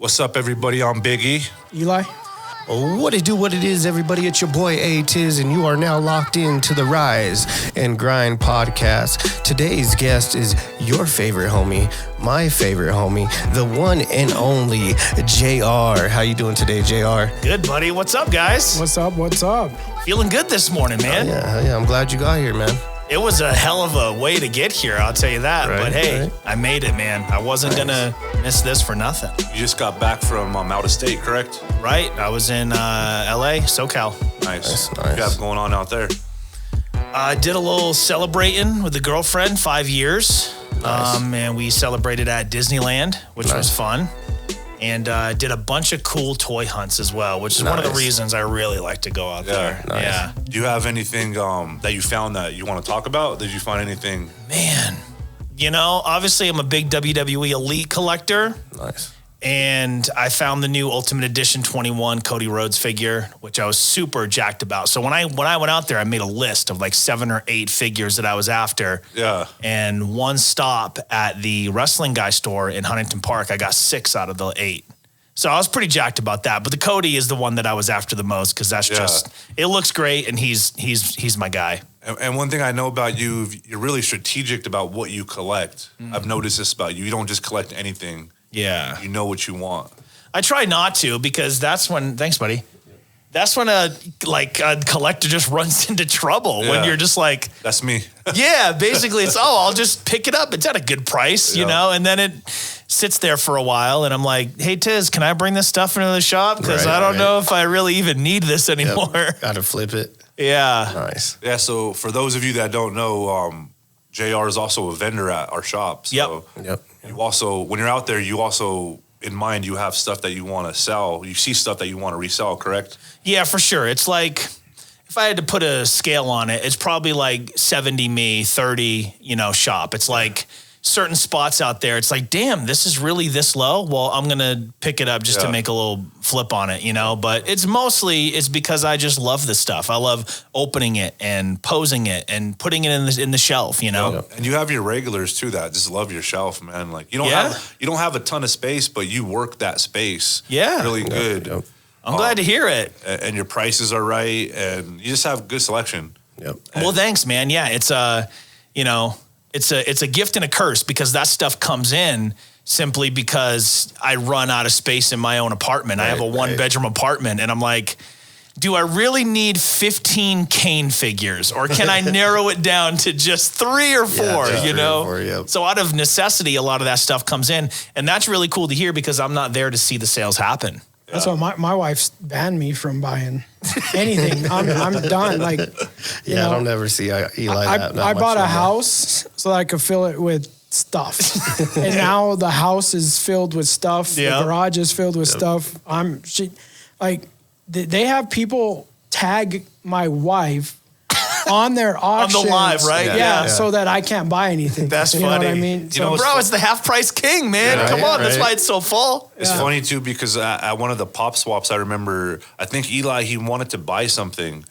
What's up, everybody? I'm Big E. Eli? What it do, what it is, everybody. It's your boy A-Tiz, and you are now locked into the Rise and Grind podcast. Today's guest is your favorite homie, my favorite homie, the one and only JR. How you doing today, JR? Good, buddy. What's up, guys? What's up? Feeling good this morning, man. Yeah, I'm glad you got here, man. It was a hell of a way to get here, I'll tell you that. Right, but hey, right. I made it, man. I wasn't gonna miss this for nothing. You just got back from out of state, correct? Right? I was in LA, SoCal. Nice. Nice. What you have going on out there? I did a little celebrating with a girlfriend, 5 years. Nice. And we celebrated at Disneyland, which Nice. was fun. And did a bunch of cool toy hunts as well, which is one of the Nice. reasons I really like to go out there. Nice. Yeah. Do you have anything that you found that you want to talk about? Did you find anything? Man, obviously I'm a big WWE Elite collector. Nice. And I found the new Ultimate Edition 21 Cody Rhodes figure, which I was super jacked about. So when I went out there, I made a list of like 7 or 8 figures that I was after. Yeah. And one stop at the Wrestling Guy store in Huntington Park, I got 6 out of the 8. So I was pretty jacked about that. But the Cody is the one that I was after the most because that's just, it looks great and he's my guy. And one thing I know about you, you're really strategic about what you collect. I've noticed this about you. You don't just collect anything. Yeah. You know what you want. I try not to because that's when, thanks buddy. That's when a collector just runs into trouble when you're just like, That's me. yeah, basically it's, I'll just pick it up. It's at a good price, and then it sits there for a while and I'm like, hey Tiz, can I bring this stuff into the shop? Because I don't know if I really even need this anymore. Yep. Gotta flip it. Yeah. Nice. Yeah, so for those of you that don't know, JR is also a vendor at our shop. So Yep. you also, when you're out there, you also, in mind, you have stuff that you want to sell. You see stuff that you want to resell, correct? Yeah, for sure. It's like, if I had to put a scale on it, it's probably like 70 me, 30, shop. It's like certain spots out there. It's like, damn, this is really this low. Well, I'm going to pick it up just to make a little flip on it, but it's because I just love this stuff. I love opening it and posing it and putting it in the shelf, Yep. And you have your regulars too that just love your shelf, man. Like you don't have a ton of space, but you work that space really good. Yep. I'm glad to hear it. And your prices are right and you just have good selection. Yep. Well, thanks, man. Yeah, it's it's a gift and a curse because that stuff comes in simply because I run out of space in my own apartment. I have a 1-bedroom apartment and I'm like, do I really need 15 Kane figures or can I narrow it down to just 3 or 4, just 3 or 4, yep. So out of necessity, a lot of that stuff comes in and that's really cool to hear because I'm not there to see the sales happen. That's why my wife's banned me from buying anything. I'm done. Like, I don't ever see Eli that I much bought a anymore. house so that I could fill it with stuff. And now the house is filled with stuff. Yeah. The garage is filled with stuff. They have people tag my wife on their auctions. On the live, right? Yeah, so that I can't buy anything. That's you funny. know what I mean? You know, Bro, it's the half price king, man. Yeah, Come on, that's right. why it's so full. It's funny too because at one of the pop swaps, I remember, I think Eli, he wanted to buy something.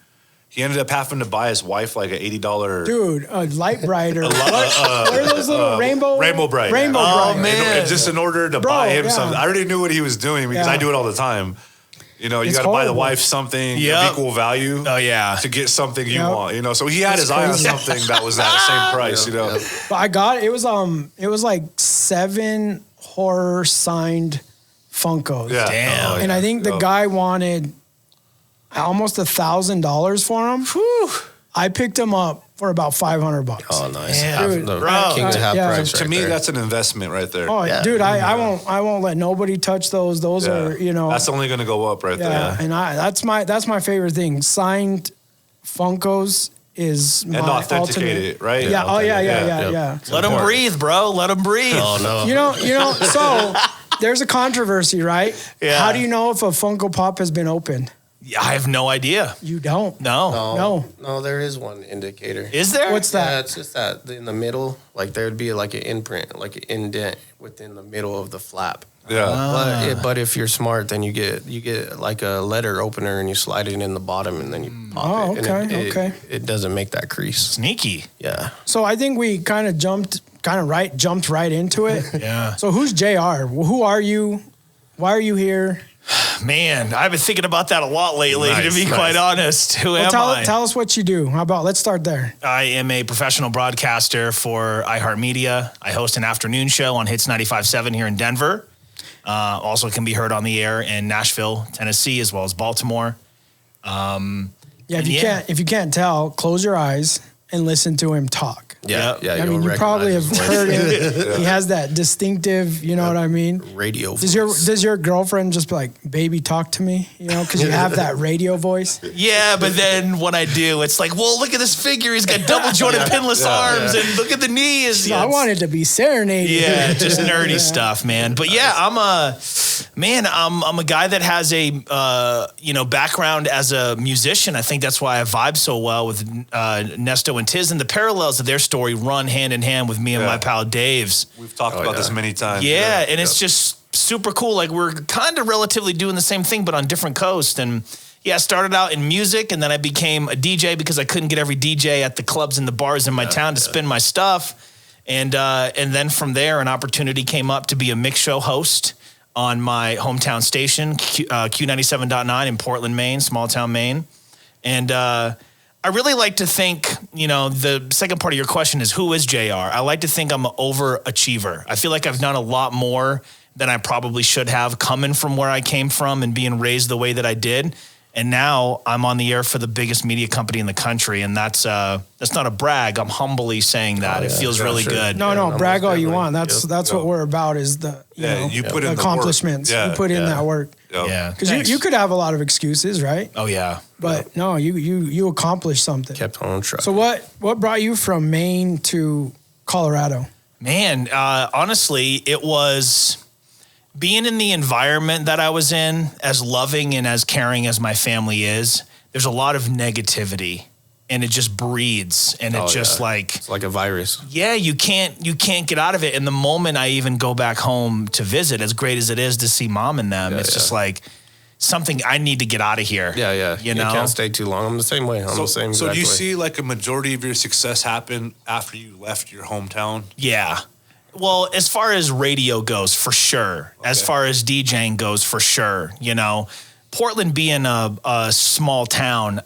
He ended up having to buy his wife like an $80. Dude, a light brighter. What are those little rainbow Bright. Rainbow Oh, bright. man. Just in order to buy him yeah. something. I already knew what he was doing because I do it all the time. You got to buy the horrible. wife something Yep. of equal value Oh, yeah. to get something you Yep. want. So he had his eye on crazy. something that was at the same price, But I got it was like 7 horror signed Funkos. Yeah. Damn. And I think the guy wanted almost $1,000 for them. Whew. I picked them up for about $500. Oh, nice. Yeah. Half Dude, the bro. King's half Yeah. price To right me, there. that's an investment right there. Oh, Yeah. dude, I won't let nobody touch those. Those are, That's only going to go up right yeah. there. And that's my favorite thing. Signed Funkos is my And authenticate ultimate. it, right? Yeah. Oh yeah. Yep. Let them breathe, bro. Let them breathe. Oh, no. You know, so there's a controversy, right? Yeah. How do you know if a Funko Pop has been opened? I have no idea. You don't. No. No. there is one indicator. Is there? What's that? Yeah, it's just that in the middle, like there'd be like an imprint, like an indent within the middle of the flap. Yeah. But if you're smart, then you get like a letter opener and you slide it in the bottom and then you pop it. okay, And okay. It doesn't make that crease. Sneaky. Yeah. So I think we kind of jumped right into it. Yeah. So who's JR? Who are you? Why are you here? Man, I've been thinking about that a lot lately, to be quite honest. Who am I? Tell us what you do. How about, let's start there. I am a professional broadcaster for iHeartMedia. I host an afternoon show on Hits 95.7 here in Denver. Also can be heard on the air in Nashville, Tennessee, as well as Baltimore. If you can't tell, close your eyes and listen to him talk. Yeah. I mean, you probably have heard him. He has that distinctive, you know what I mean? Radio voice. Does your girlfriend just be like, baby, talk to me? You know, because you have that radio voice. Yeah, but then when I do, it's like, well, look at this figure. He's got double jointed pinless arms, and look at the knees. I wanted to be serenaded. Yeah, just nerdy stuff, man. But yeah, I'm a guy that has a background as a musician. I think that's why I vibe so well with Nesto and Tiz, and the parallels of their story run hand in hand with me and my pal Dave's. We've talked about this many times. Yeah, and it's just super cool. Like, we're kind of relatively doing the same thing, but on different coasts. And yeah, I started out in music, and then I became a DJ because I couldn't get every DJ at the clubs and the bars in my town to spin my stuff. And then from there, an opportunity came up to be a mix show host on my hometown station, Q97.9 in Portland, Maine, small town Maine. And I really like to think, the second part of your question is, who is JR? I like to think I'm an overachiever. I feel like I've done a lot more than I probably should have, coming from where I came from and being raised the way that I did. And now I'm on the air for the biggest media company in the country. And that's not a brag. I'm humbly saying that. It feels really good. No, brag all you want. That's what we're about, is the you put in accomplishments. You put in that work. Yeah. Because you could have a lot of excuses, right? Oh, yeah. But no, you accomplished something. Kept on track. So what brought you from Maine to Colorado? Man, honestly, it was being in the environment that I was in, as loving and as caring as my family is. There's a lot of negativity, and it just breeds, and it's like a virus. Yeah, you can't get out of it. And the moment I even go back home to visit, as great as it is to see mom and them, it's just like something I need to get out of here. Yeah. You can't stay too long. I'm the same way. I'm the same. So do you see like a majority of your success happen after you left your hometown? Yeah. Well, as far as radio goes, for sure. Okay. As far as DJing goes, for sure. Portland being a small town,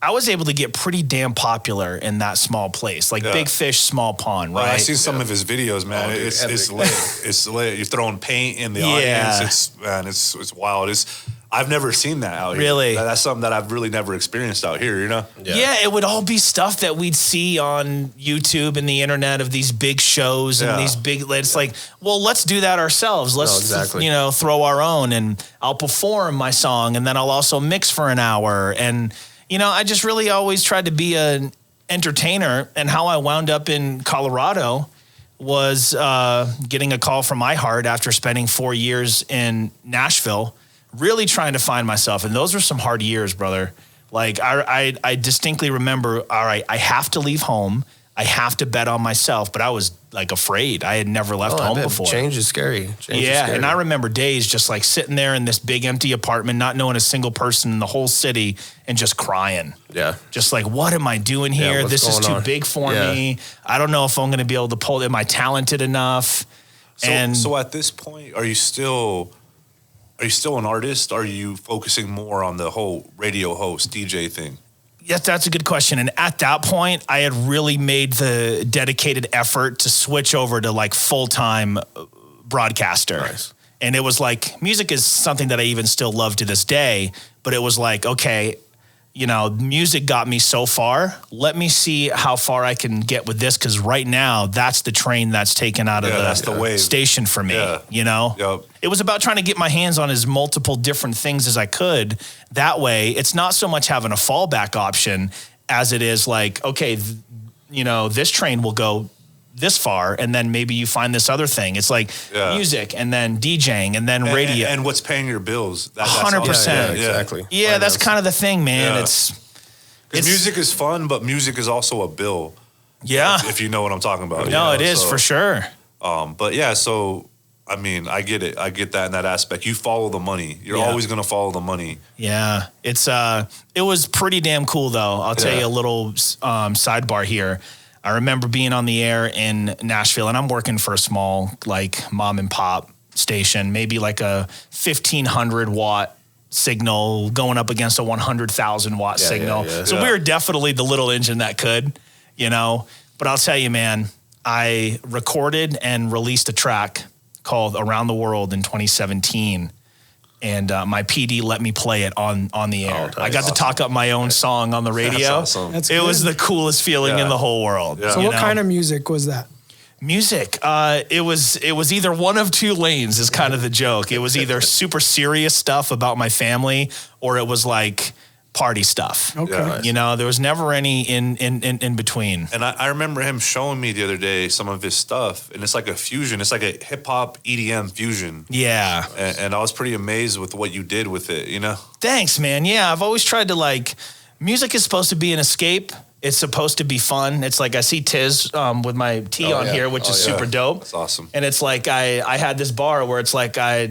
I was able to get pretty damn popular in that small place. Like big fish, small pond, right? I see some of his videos, man. It's lit. It's lit. You're throwing paint in the audience. It's wild. I've never seen that out here. Really? That's something that I've really never experienced out here, Yeah, it would all be stuff that we'd see on YouTube and the internet of these big shows and these big, it's like, well, let's do that ourselves. Let's, throw our own, and I'll perform my song, and then I'll also mix for an hour. And, I just really always tried to be an entertainer, and how I wound up in Colorado was getting a call from iHeart after spending 4 years in Nashville, really trying to find myself. And those were some hard years, brother. Like, I distinctly remember, all right, I have to leave home. I have to bet on myself. But I was like afraid. I had never left home before. Change is scary. And I remember days just like sitting there in this big empty apartment, not knowing a single person in the whole city, and just crying. Yeah. Just like, what am I doing here? This is too big for me. I don't know if I'm going to be able to pull it. Am I talented enough? So at this point, are you still an artist? Are you focusing more on the whole radio host, DJ thing? Yes, that's a good question. And at that point, I had really made the dedicated effort to switch over to like full-time broadcaster. Nice. And it was like, music is something that I even still love to this day, but it was like, okay, music got me so far. Let me see how far I can get with this, because right now, that's the train that's taken out of the wave. Station for me, Yep. It was about trying to get my hands on as multiple different things as I could. That way, it's not so much having a fallback option as it is like, okay, this train will go this far, and then maybe you find this other thing. It's like music, and then DJing, and then radio. And what's paying your bills. 100%. Yeah, exactly. Yeah, that's kind of the thing, man. Yeah. Because music is fun, but music is also a bill. Yeah. If you know what I'm talking about. No, it is for sure. But yeah, so, I mean, I get it. I get that in that aspect. You follow the money. You're always going to follow the money. Yeah. It was pretty damn cool, though. I'll tell you a little sidebar here. I remember being on the air in Nashville, and I'm working for a small, like, mom and pop station, maybe like a 1,500 watt signal going up against a 100,000 watt signal. So we were definitely the little engine that could, you know. But I'll tell you, man, I recorded and released a track called Around the World in 2017. And my PD let me play it on the air. I got to talk up my own song on the radio. That's awesome. That's it was the coolest feeling in the whole world. Yeah. So what kind of music was that? Music, it was either one of two lanes is kind of the joke. It was either super serious stuff about my family, or it was like party stuff. Okay. Yeah. You know, there was never any in between. And I remember him showing me the other day some of his stuff, and it's like a fusion. It's like a hip hop EDM fusion. Yeah. And I was pretty amazed with what you did with it, you know? Thanks, man. Yeah, I've always tried to music is supposed to be an escape. It's supposed to be fun. It's like I see Tiz with my T on here, which is super dope. That's awesome. And it's like I had this bar where it's like I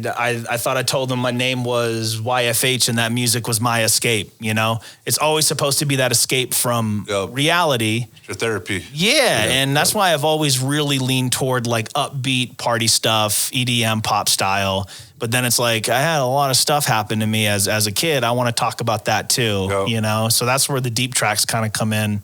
thought I told them my name was YFH and that music was my escape. You know, it's always supposed to be that escape from reality. Your therapy. Yeah, and that's why I've always really leaned toward like upbeat party stuff, EDM pop style. But then it's like I had a lot of stuff happen to me as a kid. I want to talk about that too, you know? So that's where the deep tracks kind of come in.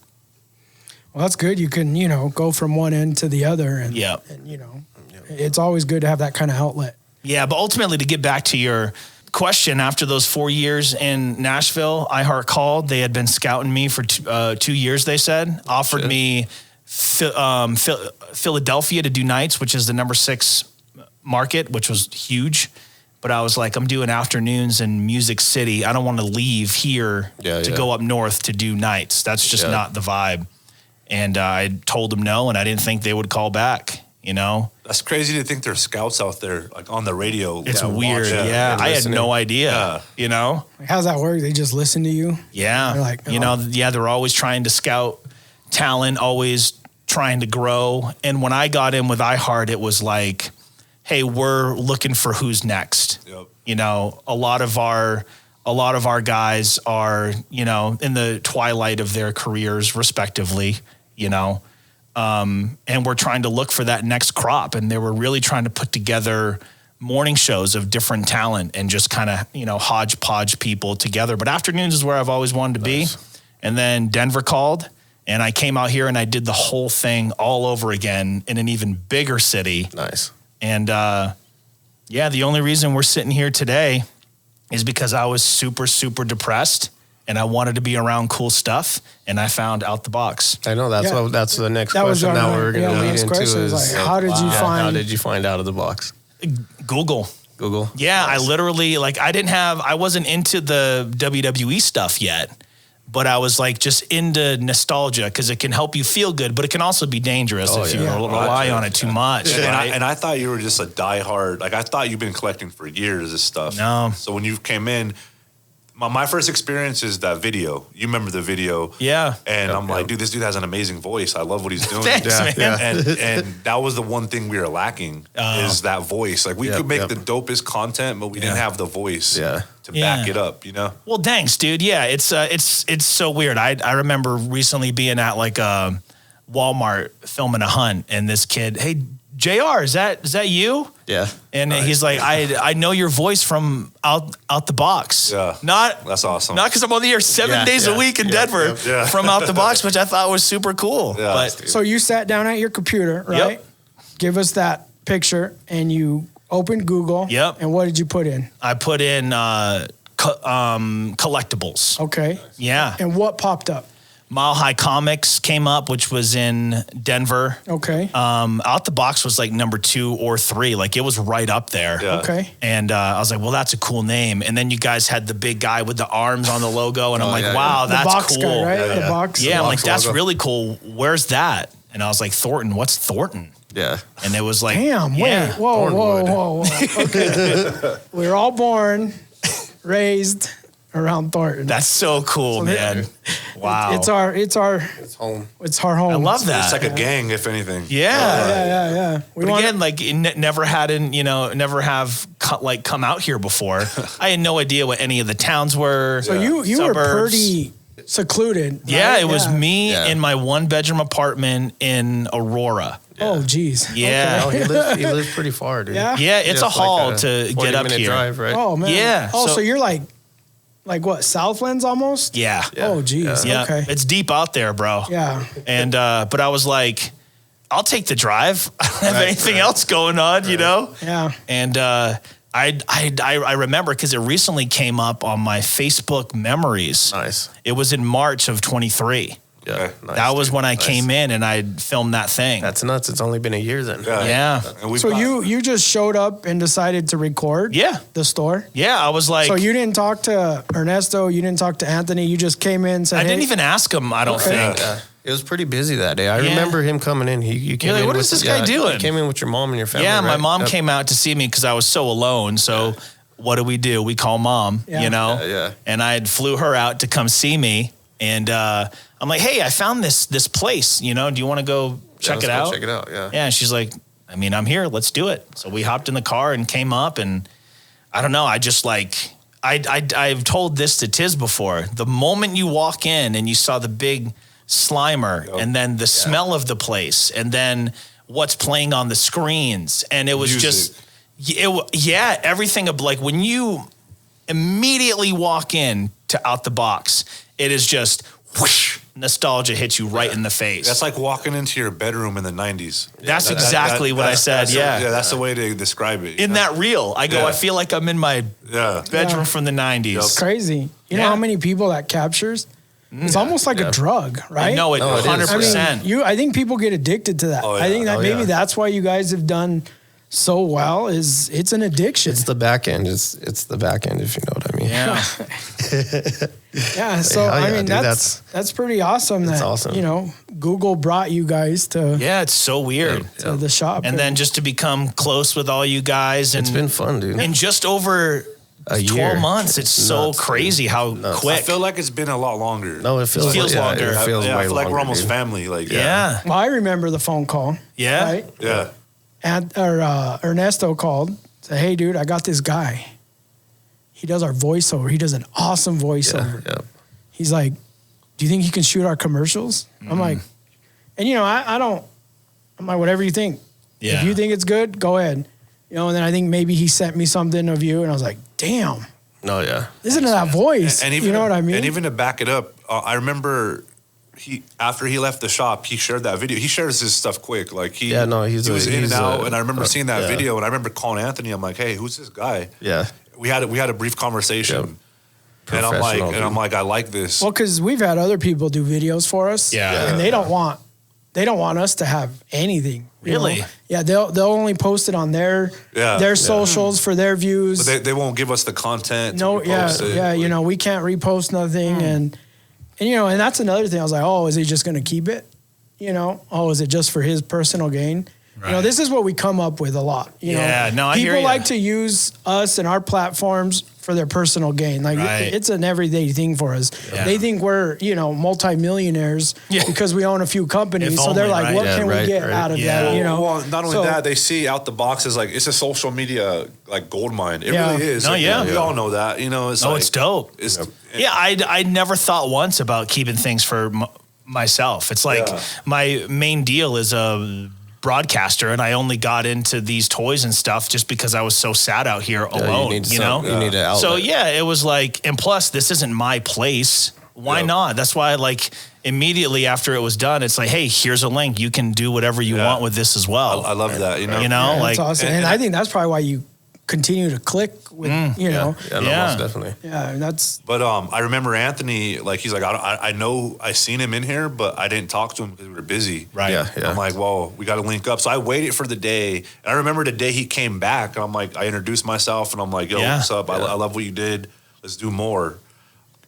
Well, that's good. You can, you know, go from one end to the other. And, and you know, it's always good to have that kind of outlet. Yeah, but ultimately to get back to your question, after those 4 years in Nashville, iHeart called. They had been scouting me for 2 years, they said. Offered me Philadelphia to do nights, which is the number 6 market, which was huge. But I was like, I'm doing afternoons in Music City. I don't want to leave here to go up north to do nights. That's just not the vibe. And I told them no, and I didn't think they would call back, you know? That's crazy to think there's scouts out there, like on the radio. It's weird, I had no idea, you know? How's that work? They just listen to you? Yeah. They're like, you know, they're always trying to scout talent, always trying to grow. And when I got in with iHeart, it was like, hey, we're looking for who's next. Yep. You know, a lot of our guys are, you know, in the twilight of their careers respectively, you know, and we're trying to look for that next crop. And they were really trying to put together morning shows of different talent and just kind of, you know, hodgepodge people together. But afternoons is where I've always wanted to be. And then Denver called, and I came out here and I did the whole thing all over again in an even bigger city. Nice. And the only reason we're sitting here today is because I was super, super depressed and I wanted to be around cool stuff, and I found Out the Box. I know that's the next question that we're going to lead into is like, how did you find Out of the Box? Google. Yeah, Nice. I literally, like, I wasn't into the WWE stuff yet, but I was like just into nostalgia because it can help you feel good, but it can also be dangerous if you rely on it too much. And I thought you were just a diehard. Like, I thought you've been collecting for years, this stuff. No. So when you came in, my first experience is that video. You remember the video. Yeah. And I'm like, dude, this dude has an amazing voice. I love what he's doing. Thanks, man. And that was the one thing we were lacking is that voice. Like, we could make the dopest content, but we didn't have the voice to back it up, you know? Well, thanks, dude. Yeah, it's so weird. I remember recently being at like a Walmart filming a hunt, and this kid, hey, JR, is that you? Yeah. And he's like, I know your voice from out the box. Yeah. That's awesome. Not because I'm on the air 7 days a week in Denver from Out the Box, which I thought was super cool. Yeah. But So you sat down at your computer, right? Yep. Give us that picture, and you opened Google. Yep. And what did you put in? I put in collectibles. Okay. Yeah. And what popped up? Mile High Comics came up, which was in Denver. Okay. Out the Box was like number 2 or 3. Like, it was right up there. Yeah. Okay. And I was like, well, that's a cool name. And then you guys had the big guy with the arms on the logo. And I'm like, wow, The that's box cool. guy, right? The box. Yeah, I'm like, that's logo. really cool. Where's that? And I was like, Thornton. What's Thornton? Yeah. And it was like, Damn, yeah. wait. Whoa. Okay. We were all born, raised around Thornton. That's so cool, man. Wow. It's our Home. It's our home. I love that. It's like a gang, if anything. Yeah. We But want again, like, never have come out here before. I had no idea what any of the towns were. So you were suburbs. pretty secluded. Yeah, right? it was me Yeah. in my 1-bedroom apartment in Aurora. Oh, geez. Yeah. Oh, he lives pretty far, dude. Yeah? Yeah, it's a haul like to get up 40-minute here. drive, right? Oh, man. Yeah, Oh, so- so you're like what, Southlands almost? Yeah. Oh, geez. Yeah. Okay. It's deep out there, bro. Yeah. And but I was like, I'll take the drive. I don't have anything else going on, you know? Yeah. And I remember because it recently came up on my Facebook memories. Nice. It was in March of 23. Yeah. Okay. Nice, That was dude. when I Nice. came in and I filmed that thing. That's nuts. It's only been a year then. Yeah. And we So brought- you just showed up and decided to record Yeah. the store? Yeah, I was like, So you didn't talk to Ernesto, you didn't talk to Anthony, you just came in and said, I didn't hey, even ask him, I don't Okay. think. Yeah. It was pretty busy that day. I Yeah. remember him coming in. You came You're like, in what with is this guy doing? You came in with your mom and your family. Yeah, my right? mom Yep. came out to see me because I was so alone. So what do? We call mom, Yeah. you know? Yeah. And I flew her out to come see me. And I'm like, hey, I found this place, you know, do you want to go check let's it go out? check it out, yeah. Yeah, and she's like, I mean, I'm here, let's do it. So we hopped in the car and came up, and I don't know, I just like, I've told this to Tiz before. The moment you walk in and you saw the big Slimer and then the smell of the place and then what's playing on the screens, and it was Music. just, everything of like when you immediately walk in to out the box, it is just whoosh, nostalgia hits you right in the face. That's like walking into your bedroom in the 90s. That's exactly what I said. That's the way to describe it. In that reel, I go, Yeah. I feel like I'm in my Yeah. bedroom Yeah. from the 90s. it's crazy. You know Yeah. how many people that captures? It's almost like a drug, right? I know it No, it is. 100%. I think people get addicted to that. Oh, yeah. I think that Oh, maybe yeah. that's why you guys have done so well is it's an addiction. It's the back end. It's the back end, if you know what I mean. Yeah. Yeah, so Hell I yeah, mean dude, that's pretty awesome. That's that awesome. You know, Google brought you guys to Yeah, it's so weird. the shop, And then just to become close with all you guys. And It's been fun, dude. in just over A 12 year. months, it's so nuts, dude. crazy how Nuts. I quick. feel like it's been a lot longer. No, it feels Feels like, longer. Yeah, it feels I way feel like longer, we're almost dude. family. Like Yeah. well, I remember the phone call. Yeah. Right? yeah. And Ernesto called, said, "Hey, dude, I got this guy. He does our voiceover. He does an awesome Yeah, voiceover. yeah. He's like, do you think he can shoot our commercials?" I'm like, and you know, I don't. I'm like, whatever you think. Yeah. If you think it's good, go ahead. You know, and then I think maybe he sent me something of you, and I was like, damn, No, yeah. listen to that voice. And even you know what I mean? And even to back it up, I remember after he left the shop, he shared that video. He shares his stuff quick. Like he was in and out. And I remember seeing that video, and I remember calling Anthony. I'm like, hey, who's this guy? Yeah. We had a brief conversation. Yep. And Professional, I'm like, I like this. Well, because we've had other people do videos for us, Yeah. and they don't want us to have anything. you know? Really? Yeah, they'll only post it on their socials for their views. But they won't give us the content. to No, repost it. yeah. You know, we can't repost nothing, and you know, and that's another thing. I was like, oh, is he just going to keep it? You know, oh, is it just for his personal gain? You know, Right. this is what we come up with a lot. You Yeah, know, no, I hear people ya. like to use us and our platforms for their personal gain. Like Right. it's an everyday thing for us. Yeah. They think we're, you know, multimillionaires Yeah. because we own a few companies. If So they're only, like, right? what Yeah, can we right, get right. out of Yeah. that? You know, Well, not only So- that, they see out the box as like it's a social media like gold mine. It Yeah. really is. No, Like, yeah. we all know that. You know, it's Oh, like, it's dope. It's, Yeah, I never thought once about keeping things for myself. It's like Yeah. my main deal is a broadcaster, and I only got into these toys and stuff just because I was so sad out here alone. You know, you need an outlet. so yeah, it was like, and plus, this isn't my place. Why Yep. not? That's why, like, immediately after it was done, it's like, hey, here's a link. You can do whatever you Yeah. want with this as well. I love that. You know, You know? yeah, like- that's awesome. And, and I think that's probably why you continue to click with, you know, Yeah, no, Yeah. most definitely. yeah, and that's But I remember Anthony, like he's like, I know I seen him in here, but I didn't talk to him because we were busy. Right. Yeah, yeah. I'm like, well, we got to link up. So I waited for the day. And I remember the day he came back. And I'm like, I introduced myself, and I'm like, yo, Yeah. what's up? I love what you did. Let's do more.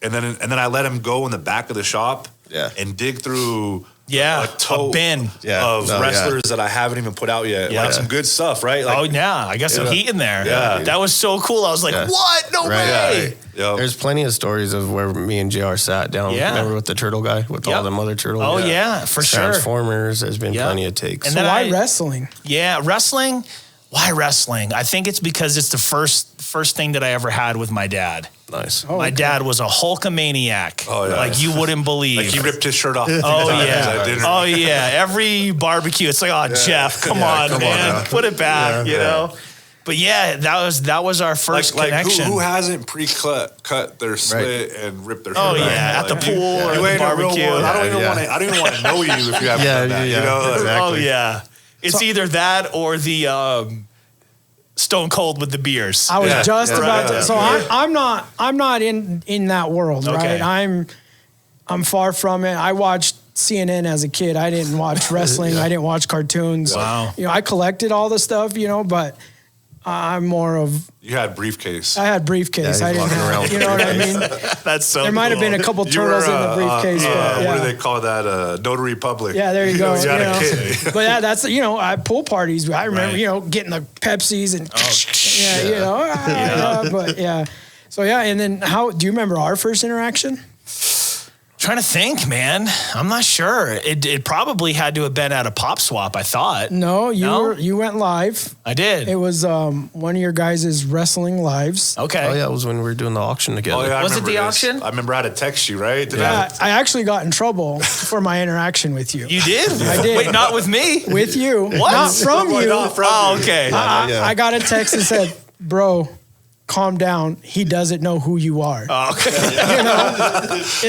And then I let him go in the back of the shop. Yeah. And dig through. Yeah, a tote a bin. Yeah. of No, yeah. wrestlers that I haven't even put out yet. Yeah. Like some good stuff, right? Like, Oh yeah, I got some Yeah. heat in there. Yeah. That was so cool. I was like, Yeah. "What? No Right. way!" Yo. There's plenty of stories of where me and JR sat down. Yeah. Remember with the turtle guy with all Yep. them other turtles? Oh yeah, for sure. Transformers. There's been Yeah. plenty of takes. And so then why I- wrestling? Yeah, wrestling. Why wrestling? I think it's because it's the first thing that I ever had with my dad. Nice. My dad was a Hulkamaniac. Oh, yeah. Like you wouldn't believe. Like he ripped his shirt off. Oh yeah. Oh yeah. Every barbecue, it's like, oh Jeff, come on, man, put it back, you know. But yeah, that was our first connection. Who hasn't cut their slit and ripped their shirt off? Oh yeah, at the pool or the barbecue. I don't even want to know you if you haven't done that. You know? Exactly. Oh yeah. It's either that or the Stone Cold with the beers. I was just about to. So I'm not in that world, Okay. right? I'm far from it. I watched CNN as a kid. I didn't watch wrestling. I didn't watch cartoons. Wow. You know, I collected all the stuff, you know, but I'm more of. You had briefcase. I had briefcase. I didn't have. You know what I mean? That's so. There might have been a couple turtles in the briefcase. But, what do they call that? Notary public. Yeah, there you go. You had a kid. But that's at pool parties. I remember getting the Pepsis and but yeah. So yeah, and then do you remember our first interaction? Trying to think, man. I'm not sure. It probably had to have been at a pop swap, I thought. No, you went live. I did. It was one of your guys' wrestling lives. Okay. Oh yeah, it was when we were doing the auction together. Oh, yeah, was it the auction? I remember I had to text you, right? I actually got in trouble for my interaction with you. You did? I did. Wait, not with me? With you. What? Not from you. Oh, okay. I got a text that said, bro, calm down. He doesn't know who you are. Oh, okay.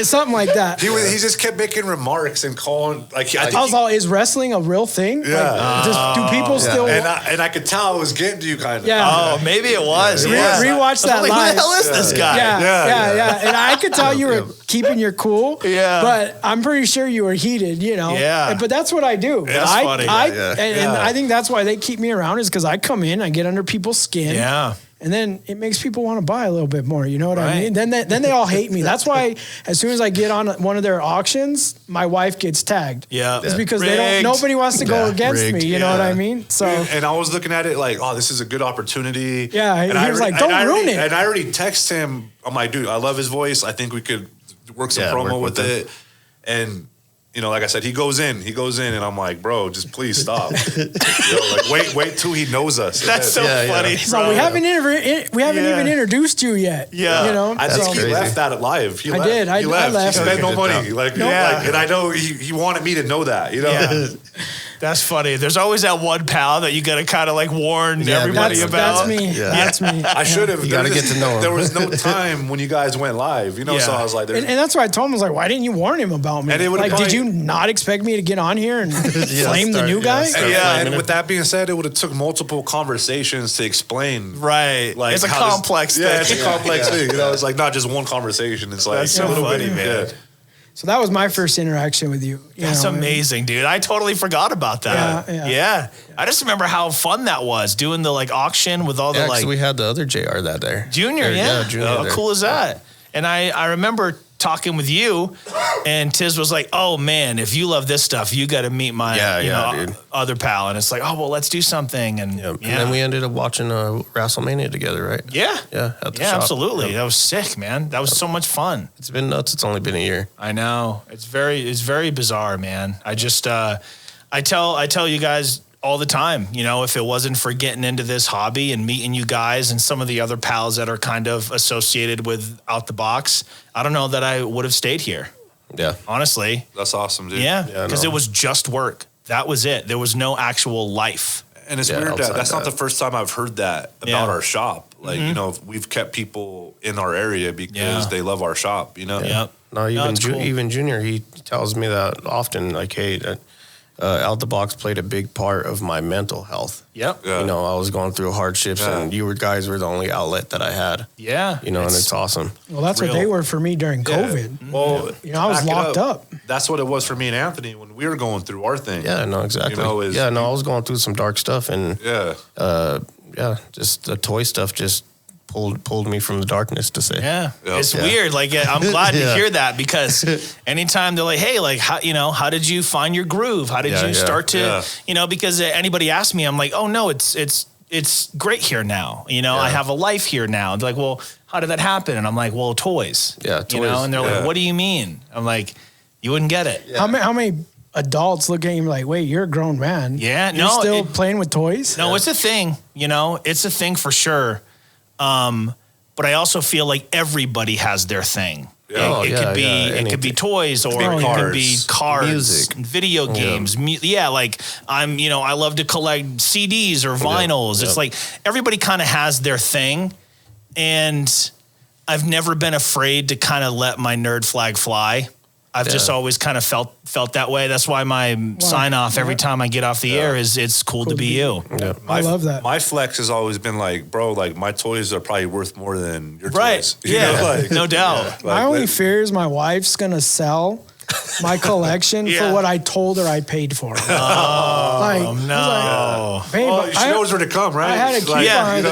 It's something like that. He just kept making remarks and calling. Like I was all, is wrestling a real thing? Yeah. Like, do people still? And I could tell I was getting to you kind of. Yeah. Oh, maybe it was. Rewatch that like, live. Who the hell is this guy? Yeah. And I could tell you were keeping your cool. Yeah. But I'm pretty sure you were heated, Yeah. But that's what I do. That's funny. And I think that's why they keep me around is because I come in, I get under people's skin. Yeah. And then it makes people want to buy a little bit more. You know what I mean? Then they all hate me. That's why as soon as I get on one of their auctions, my wife gets tagged. Yeah. It's because nobody wants to go against me. You know what I mean? So and I was looking at it like, oh, this is a good opportunity. Yeah. And he was like, don't ruin it. And I already texted him. I'm like, dude, I love his voice. I think we could work some promo with it. And like I said, he goes in, and I'm like, bro, just please stop. Wait till he knows us. That's so funny. So we haven't even introduced you yet. Yeah, I think he left that live. He left. Did. I left. He spent no money. And I know he wanted me to know that. Yeah. That's funny. There's always that one pal that you got to kind of like warn everybody about. That's me. Yeah. That's me. I should have. You got to get to know him. There was no time when you guys went live, so I was like, and that's why I told him, I was like, why didn't you warn him about me? And did you not expect me to get on here and flame the new guy? And with that being said, it would have took multiple conversations to explain. Right. Like it's a complex thing. Yeah, it's a complex thing. It's like not just one conversation. It's like that's so funny, man. So that was my first interaction with you. That's amazing, dude. I totally forgot about that. Yeah. I just remember how fun that was doing the auction with all the so we had the other JR that day. Junior, Junior. How cool is that? And I remember talking with you, and Tiz was like, "Oh man, if you love this stuff, you got to meet my other pal." And it's like, "Oh well, let's do something." And and then we ended up watching WrestleMania together, right? Yeah, at the shop. Absolutely. That was sick, man. That was so much fun. It's been nuts. It's only been a year. I know. It's very bizarre, man. I just I tell you guys all the time, if it wasn't for getting into this hobby and meeting you guys and some of the other pals that are kind of associated with Out the Box, I don't know that I would have stayed here. Yeah. Honestly. That's awesome, dude. Yeah. Because it was just work. That was it. There was no actual life. And it's weird that that's not the first time I've heard that about our shop. Like, we've kept people in our area because they love our shop, Yep. No, even Junior, he tells me that often, like, hey, Out the Box played a big part of my mental health. Yep. Yeah. I was going through hardships, and you guys were the only outlet that I had. Yeah. And it's awesome. Well, that's what they were for me during COVID. Well, I was locked up. That's what it was for me and Anthony when we were going through our thing. Yeah, no, exactly. I was going through some dark stuff, and just the toy stuff just pulled me from the darkness to say. Yeah. It's weird. Like, I'm glad to hear that, because anytime they're like, hey, like, how did you find your groove? How did you start to, because anybody asks me, I'm like, oh no, it's great here now. I have a life here now. They're like, well, how did that happen? And I'm like, well, toys. Yeah, toys. And they're like, what do you mean? I'm like, you wouldn't get it. Yeah. How many adults look at you like, wait, you're a grown man. Yeah, you're still playing with toys. No, it's a thing. It's a thing for sure. But I also feel like everybody has their thing. Yeah. It could be toys, or it could be cars, music, video games. Like I love to collect CDs or vinyls. It's like everybody kind of has their thing, and I've never been afraid to kind of let my nerd flag fly. I've just always kind of felt that way. That's why my sign off every time I get off the air is it's cool to be you. Yeah. I love that. My flex has always been like, bro, like my toys are probably worth more than your Right. toys. No doubt. Like, my only fear is my wife's gonna sell my collection for what I told her I paid for. No. Babe, she knows where to come, right? I had a coupon.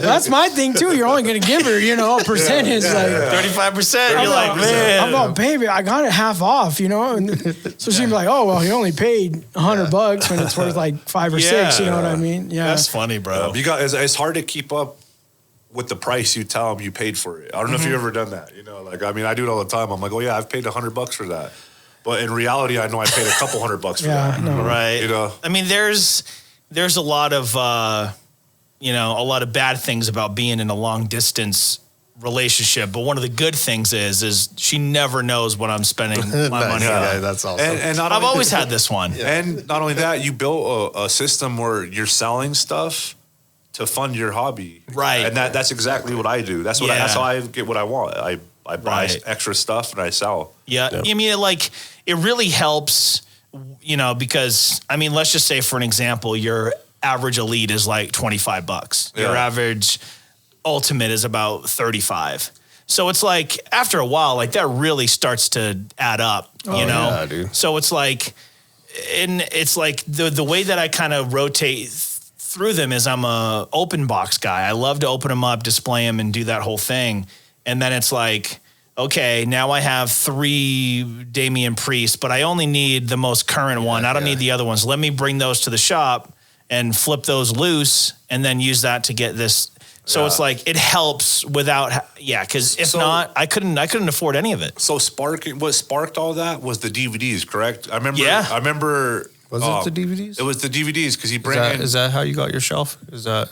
That's my thing too. You're only gonna give her, a percentage. 35%. You're like, man. I'm like, baby, I got it half off, And so she'd be like, oh, well, you only paid $100 when it's worth like 5 or 6. You know what I mean? Yeah. That's funny, bro. It's hard to keep up with the price you tell them you paid for it. I don't know if you've ever done that. I do it all the time. I'm like, oh yeah, I've paid $100 for that. But in reality, I know I paid a couple $100 for that. No. Right. I mean, there's a lot of, a lot of bad things about being in a long distance relationship. But one of the good things is she never knows what I'm spending my money on. Yeah, that's awesome. And I've always had this one. Yeah. And not only that, you built a system where you're selling stuff to fund your hobby. Right. And that's exactly what I do. That's how I get what I want. I buy extra stuff and I sell. Yeah. I mean, it really helps, because, let's just say, for an example, your average elite is like $25. Your average ultimate is about $35. So it's like, after a while, like that really starts to add up, Yeah, dude. So it's like, and it's like the way that I kind of rotate through them is I'm a open box guy. I love to open them up, display them, and do that whole thing. And then it's like, okay, now I have 3 Damian Priest, but I only need the most current one. I don't need the other ones. Let me bring those to the shop and flip those loose and then use that to get this. So it's like, it helps without, because if not, I couldn't afford any of it. So what sparked all that was the DVDs, correct? I remember. Was it the DVDs? It was the DVDs because Is that how you got your shelf? Is that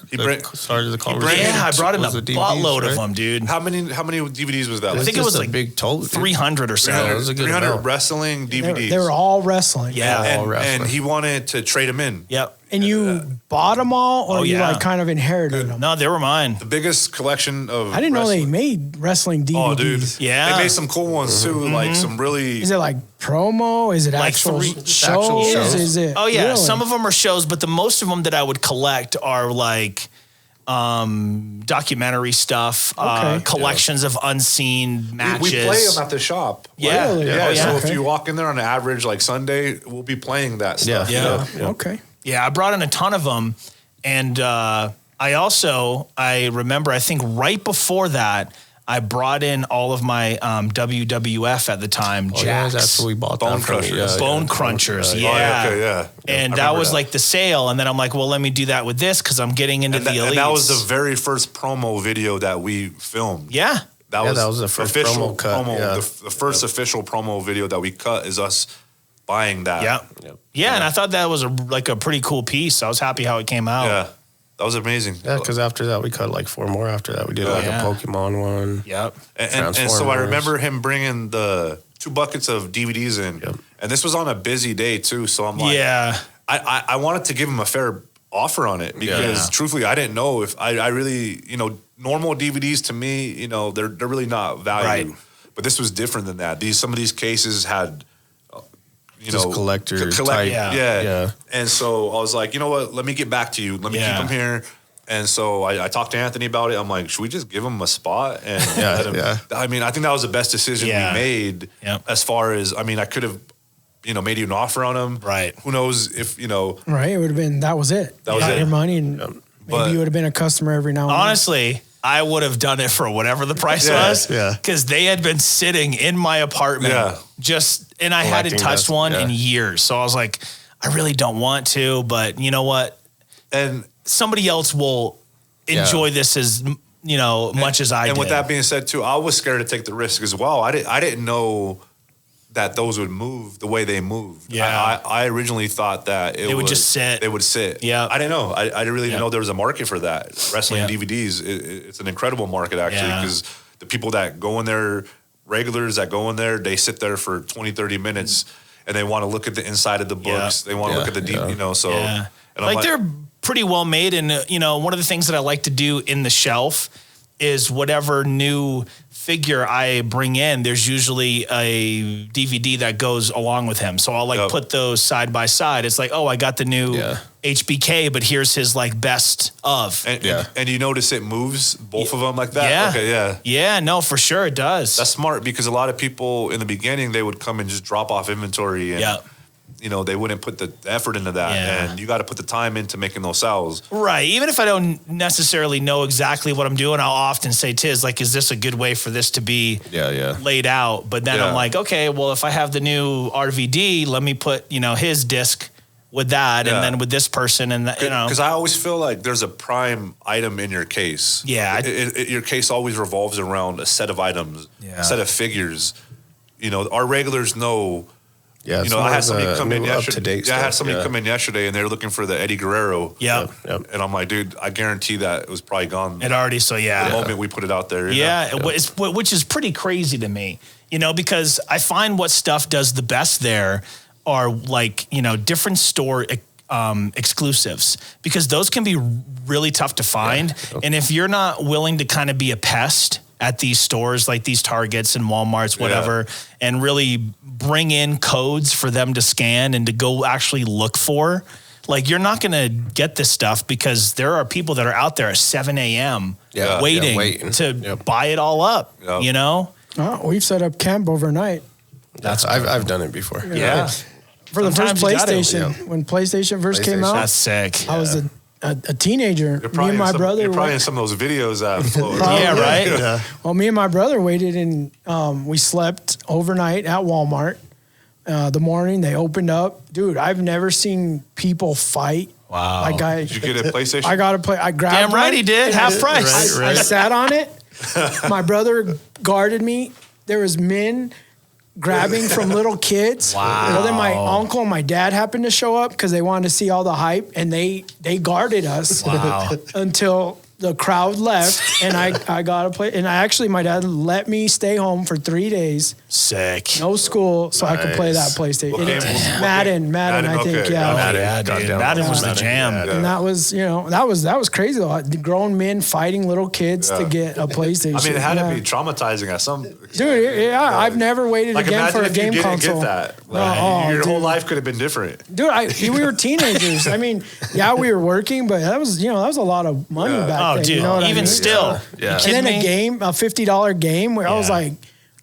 started the conversation? Yeah, I brought in a buttload of them, dude. How many DVDs was that? I think it was like big total, 300 or so. Yeah, it was a good 300 amount. wrestling DVDs. They were all wrestling. Yeah, all wrestling. And he wanted to trade them in. Yep. And you bought them all, or you like kind of inherited them? No, they were mine. The biggest collection of. I didn't know they made wrestling DVDs. Oh, dude. Yeah. They made some cool ones too, like some really. Is it like promo? Is it Like actual 3 shows? Is it? Oh yeah, really? some of them are shows, but the most of them that I would collect are like documentary stuff, collections of unseen matches. We play them at the shop. Yeah. Really? Yeah. So Okay. if you walk in there on an average like Sunday, we'll be playing that stuff. Yeah. Okay. Yeah, I brought in a ton of them, and I remember, I think right before that, I brought in all of my WWF at the time, Jacks. That's what we bought. Bone that from. Crushers. Bone Crunchers, yeah. Oh, yeah, okay, yeah. And I that remember was like the sale, and then I'm like, well, let me do that with this because I'm getting into the elites. And that was the very first promo video that we filmed. Yeah. That was the first official promo cut. Yeah. The first official promo video that we cut is us buying that. Yeah, and I thought that was a pretty cool piece. I was happy how it came out. Yeah. That was amazing. Yeah, because after that, we cut like 4 more after that. We did like a Pokemon one. Yep. And so I remember him bringing the 2 buckets of DVDs in. Yep. And this was on a busy day too. So I'm like, I wanted to give him a fair offer on it because truthfully, I didn't know if I really, normal DVDs to me, they're really not valued. Right. But this was different than that. Some of these cases had, just collector type. Yeah. And so I was like, you know what? Let me get back to you. Let me keep them here. And so I talked to Anthony about it. I'm like, should we just give him a spot? And let him, I mean, I think that was the best decision we made as far as, I mean, I could have, made you an offer on him. Right. Who knows if, Right. It would have been, that was it. That was it. Your money and maybe you would have been a customer every now and then. Honestly, I would have done it for whatever the price was. Yeah. Because they had been sitting in my apartment and I hadn't touched one in years. So I was like, I really don't want to, but you know what? And somebody else will enjoy this as much as I did. And with that being said too, I was scared to take the risk as well. I didn't know that those would move the way they moved. Yeah. I originally thought that They would just sit. They would sit. Yeah. I didn't know. I didn't really know there was a market for that. Wrestling DVDs, it's an incredible market actually, because the people that go in there, regulars that go in there, they sit there for 20, 30 minutes and they want to look at the inside of the books. They want to look at the deep, you know, so. Yeah. And Like they're pretty well made. And, you know, one of the things that I like to do in the shelf is whatever new figure I bring in, there's usually a DVD that goes along with him. So I'll like put those side by side. It's like, oh, I got the new HBK, but here's his like best of. And you notice it moves both of them like that? Yeah. Okay, Yeah, no, for sure it does. That's smart, because a lot of people in the beginning, they would come and just drop off inventory and you know, they wouldn't put the effort into that. And you got to put the time into making those sales. Right. Even if I don't necessarily know exactly what I'm doing, I'll often say, Tiz, like, is this a good way for this to be laid out? But then I'm like, okay, well, if I have the new RVD, let me put, you know, his disc with that and then with this person and that, you know. Because I always feel like there's a prime item in your case. Yeah. Your case always revolves around a set of items, a set of figures. You know, our regulars know. Yeah, you know, I had somebody come in yesterday. I had somebody come in yesterday, and they were looking for the Eddie Guerrero. Yep. And I'm like, dude, I guarantee that it was probably gone. It already, the moment we put it out there. Which is pretty crazy to me, you know, because I find what stuff does the best there are like, you know, different store exclusives, because those can be really tough to find. And if you're not willing to kind of be a pest at these stores like these Targets and Walmarts, whatever, and really bring in codes for them to scan and to go actually look for, like, you're not going to get this stuff, because there are people that are out there at 7 a.m. waiting to buy it all up, you know? Oh, we've set up camp overnight. I've done it before. Yeah. For the first PlayStation, when PlayStation first came out. That's sick. I was a teenager. Me and my brother. You're probably in some of those videos that float. Right? Well, me and my brother waited and we slept overnight at Walmart. The morning they opened up. Dude, I've never seen people fight. Wow. Like Did you get a PlayStation? I got to play. I grabbed Damn right he did. Half price. I sat on it. My brother guarded me. There was men grabbing from little kids. Wow. Well, then my uncle and my dad happened to show up because they wanted to see all the hype, and they guarded us until the crowd left, and I got to play. And my dad let me stay home for 3 days. Sick. No school, so I could play that PlayStation. Madden, I think, okay. Madden was the jam. And that was, you know, that was crazy though. The grown men fighting little kids to get a PlayStation. I mean, it had to be traumatizing at some. Dude, I've never waited like, again for a game you console. Get that. Like, your whole life could have been different. Dude, we were teenagers. I mean, we were working, but that was a lot of money back then. Oh, dude, you know what even I mean? still. And then a $50 game where I was like,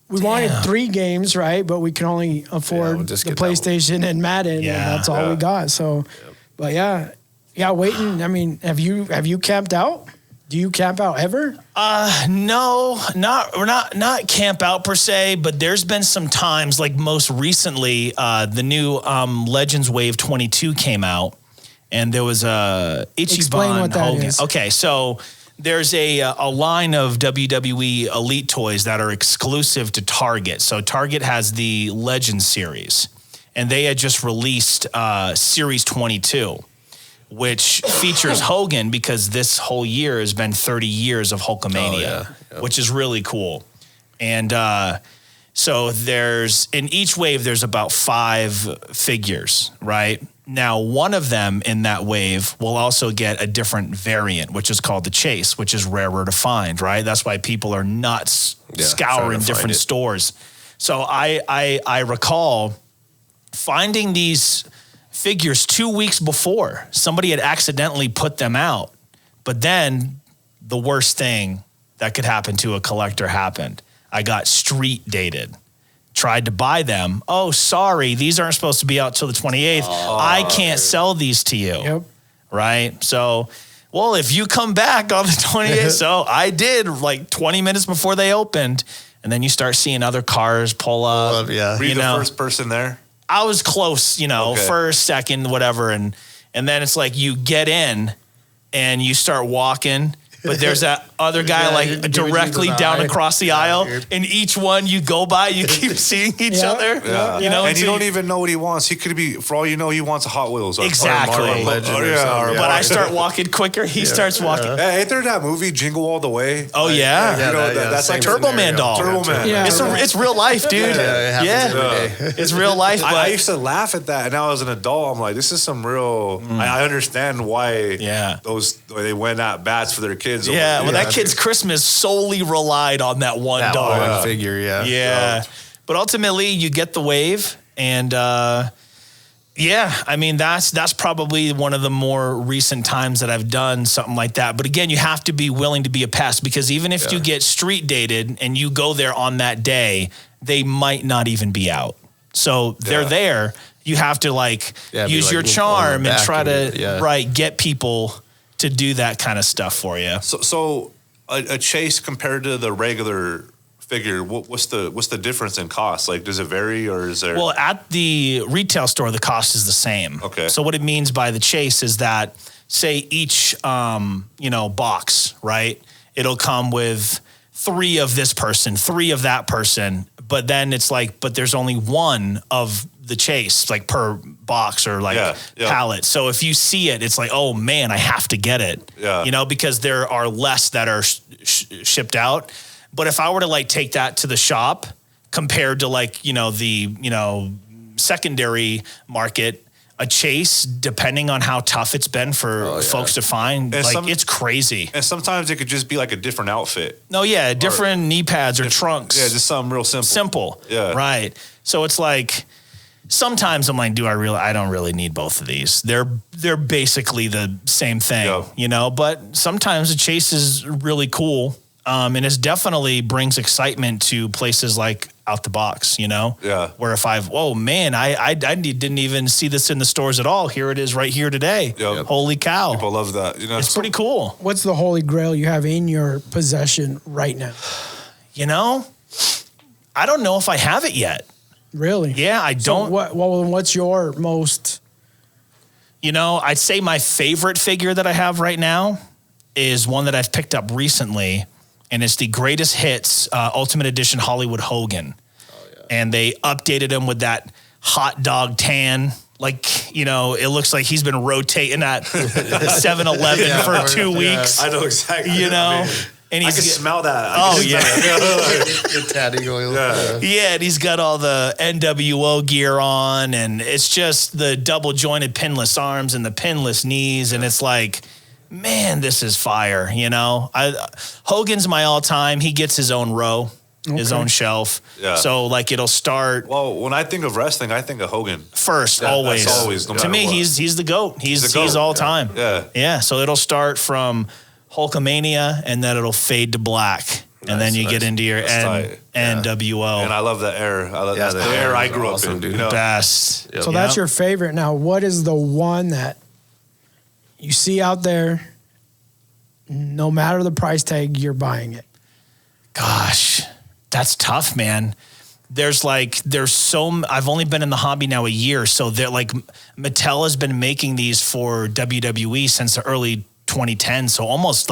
we wanted 3 games, right? But we can only afford the PlayStation and Madden, and that's all we got. So, but waiting. I mean, have you camped out? Do you camp out ever? No, we're not camp out per se, but there's been some times, like most recently, the new Legends Wave 22 came out, and there was a Ichiban Explain what that Hogan. is. Okay, so there's a line of WWE Elite toys that are exclusive to Target. So Target has the Legends series, and they had just released Series 22, which features Hogan, because this whole year has been 30 years of Hulkamania, which is really cool. And so in each wave, there's about 5 figures, right? Now, one of them in that wave will also get a different variant, which is called the Chase, which is rarer to find, right? That's why people are nuts scouring different stores. So I recall finding these figures 2 weeks before. Somebody had accidentally put them out. But then the worst thing that could happen to a collector happened. I got street dated. Tried to buy them. Oh, sorry, these aren't supposed to be out till the 28th. I can't sell these to you. Yep. Right? So, well, if you come back on the 28th, so I did like 20 minutes before they opened, and then you start seeing other cars pull up. Were you the first person there? I was close, first, second, whatever. And then it's like you get in and you start walking but there's that other guy like directly down across the aisle, and each one you go by, you keep seeing each other. Yeah. You know, and you don't even know what he wants. He could be, for all you know, he wants a Hot Wheels. Exactly. But I start walking quicker. He starts walking. Hey, ain't there that movie Jingle All the Way? Oh yeah, that's like Turbo Man doll. Turbo Man. Yeah. It's real life, dude. It's real life. But I used to laugh at that, and now as an adult, I'm like, this is some real. I understand why. They went at bats for their kids. Yeah, well, that kid's Christmas solely relied on that one doll. One figure, Yeah. But ultimately, you get the wave, and I mean, that's probably one of the more recent times that I've done something like that. But again, you have to be willing to be a pest, because even if you get street dated and you go there on that day, they might not even be out. So they're there. You have to use your charm and try to get people to do that kind of stuff for you. So a chase compared to the regular figure, what's the difference in cost? Like, does it vary, or is there? Well, at the retail store, the cost is the same. Okay. So what it means by the chase is that, say each box, right? It'll come with 3 of this person, 3 of that person, but then it's but there's only 1 of the chase, like per box or pallet. So if you see it, it's like, oh man, I have to get it. Yeah. Because there are less that are shipped out. But if I were to take that to the shop compared to the secondary market, a chase, depending on how tough it's been for folks to find, it's crazy. And sometimes it could just be like a different outfit. No, yeah, different knee pads or trunks. Yeah, just something real simple. Simple. Yeah. Right. So it's sometimes I'm like, I don't really need both of these. They're basically the same thing, but sometimes a chase is really cool. And it definitely brings excitement to places like Out the Box, Yeah. Where if I didn't even see this in the stores at all. Here it is right here today. Yep. Holy cow. People love that. It's pretty cool. What's the holy grail you have in your possession right now? I don't know if I have it yet. Really? Yeah, I don't. What's your most? I'd say my favorite figure that I have right now is one that I've picked up recently, and it's the Greatest Hits Ultimate Edition Hollywood Hogan. Oh, yeah. And they updated him with that hot dog tan. It looks like he's been rotating at 7-Eleven for 2 weeks. I know exactly. And I can smell that. The tatting oil. Yeah, and he's got all the NWO gear on, and it's just the double jointed pinless arms and the pinless knees, and it's like, man, this is fire. Hogan's my all time. He gets his own row, his own shelf. Yeah. So it'll start. Well, when I think of wrestling, I think of Hogan first, always. That's always. No to me, what. he's the GOAT. He's all time. Yeah. Yeah. So it'll start from Hulkamania, and then it'll fade to black. And then you get into your NWO. And I love that era. That's the era I grew up in. Dude. Best. So that's your favorite. Now, what is the one that you see out there, no matter the price tag, you're buying it? Gosh, that's tough, man. I've only been in the hobby now a year. So Mattel has been making these for WWE since the early 2010s. So almost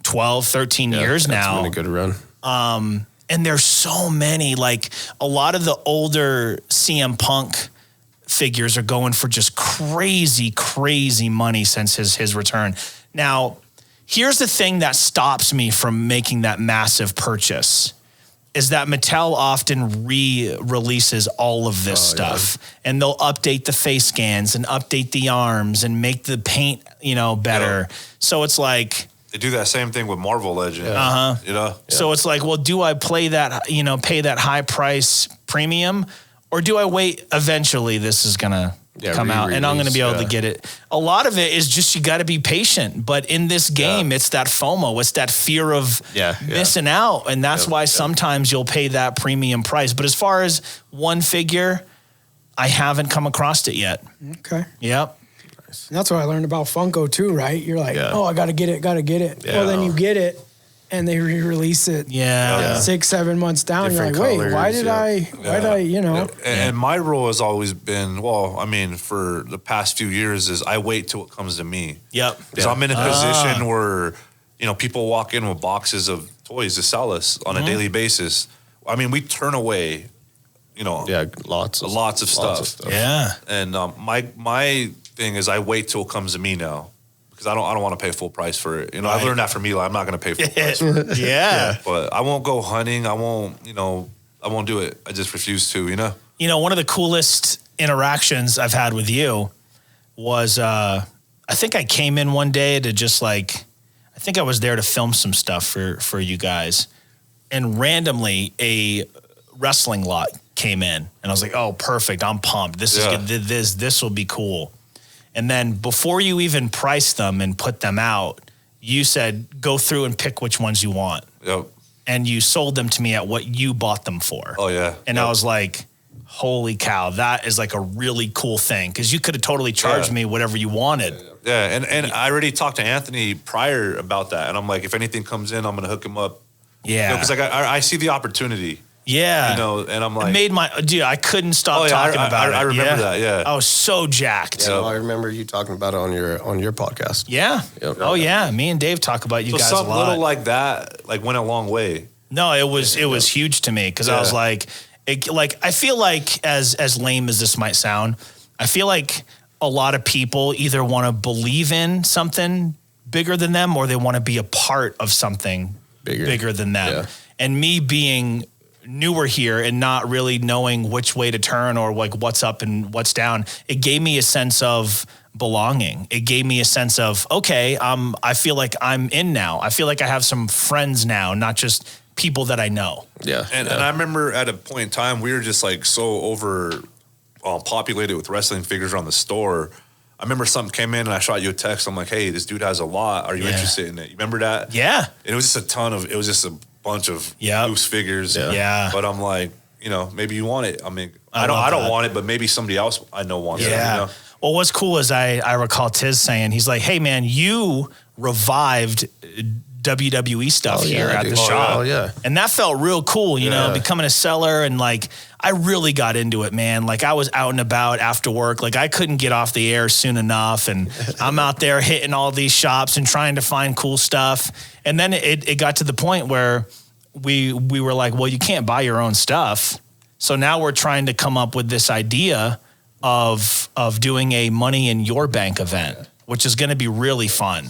12, 13 years now. It's been a good run. And there's so many, a lot of the older CM Punk figures are going for just crazy, crazy money since his return. Now, here's the thing that stops me from making that massive purchase is that Mattel often re-releases all of this stuff, and they'll update the face scans and update the arms and make the paint, better. Yeah. So it's they do that same thing with Marvel Legends. So it's well, do I pay that high price premium, or do I wait? Eventually, this is gonna come out, and I'm gonna be able to get it. A lot of it is just you got to be patient. But in this game, it's that FOMO, it's that fear of missing out, and that's why sometimes you'll pay that premium price. But as far as one figure, I haven't come across it yet. Okay. Yep. And that's what I learned about Funko too, right? You're like, oh, I got to get it. Yeah. Well, then you get it, and they re-release it 6-7 months down. Different you're like, colors, wait, why did I, And my rule has always been, for the past few years is I wait till it comes to me. Yep. Because I'm in a position where, people walk in with boxes of toys to sell us on a daily basis. I mean, we turn away, lots of stuff. Yeah. And my thing is, I wait till it comes to me now, because I don't want to pay full price for it. I've learned that from Eli. I'm not going to pay full price for it. Yeah. But I won't go hunting. I won't do it. I just refuse to. One of the coolest interactions I've had with you was, I think I came in one day to just I think I was there to film some stuff for you guys, and randomly a wrestling lot came in, and I was like, "Oh, perfect! I'm pumped. This is good. This will be cool." And then before you even priced them and put them out, you said, "Go through and pick which ones you want." Yep. And you sold them to me at what you bought them for. Oh yeah. And I was like, holy cow, that is a really cool thing, because you could have totally charged me whatever you wanted. Yeah, and I already talked to Anthony prior about that, and I'm like, if anything comes in, I'm gonna hook him up. Yeah, because I see the opportunity. Yeah, and I'm like, I couldn't stop talking about it. I remember that. Yeah, I was so jacked. Yeah, I remember you talking about it on your podcast. Yeah. Yep. Oh yeah, me and Dave talk about you guys a lot. Something little like that went a long way. No, it was huge to me, because I was like. I feel like, as lame as this might sound, I feel like a lot of people either want to believe in something bigger than them, or they want to be a part of something bigger than them. Yeah. And me being newer here and not really knowing which way to turn or what's up and what's down, it gave me a sense of belonging. It gave me a sense of, okay, I feel like I'm in now. I feel like I have some friends now, not just people that I know. Yeah. And I remember at a point in time, we were just so over populated with wrestling figures around the store. I remember something came in and I shot you a text. I'm like, hey, this dude has a lot. Are you interested in it? You remember that? Yeah. And it was just a bunch of loose figures. Yeah. But I'm like, maybe you want it. I mean, I don't want it, but maybe somebody else I know wants it. Yeah. Well, what's cool is I recall Tiz saying, he's like, hey man, you revived WWE stuff here at the shop. Oh, yeah. And that felt real cool, becoming a seller. And I really got into it, man. I was out and about after work. I couldn't get off the air soon enough. And I'm out there hitting all these shops and trying to find cool stuff. And then it got to the point where we were like, well, you can't buy your own stuff. So now we're trying to come up with this idea of doing a money in your bank event, which is going to be really fun.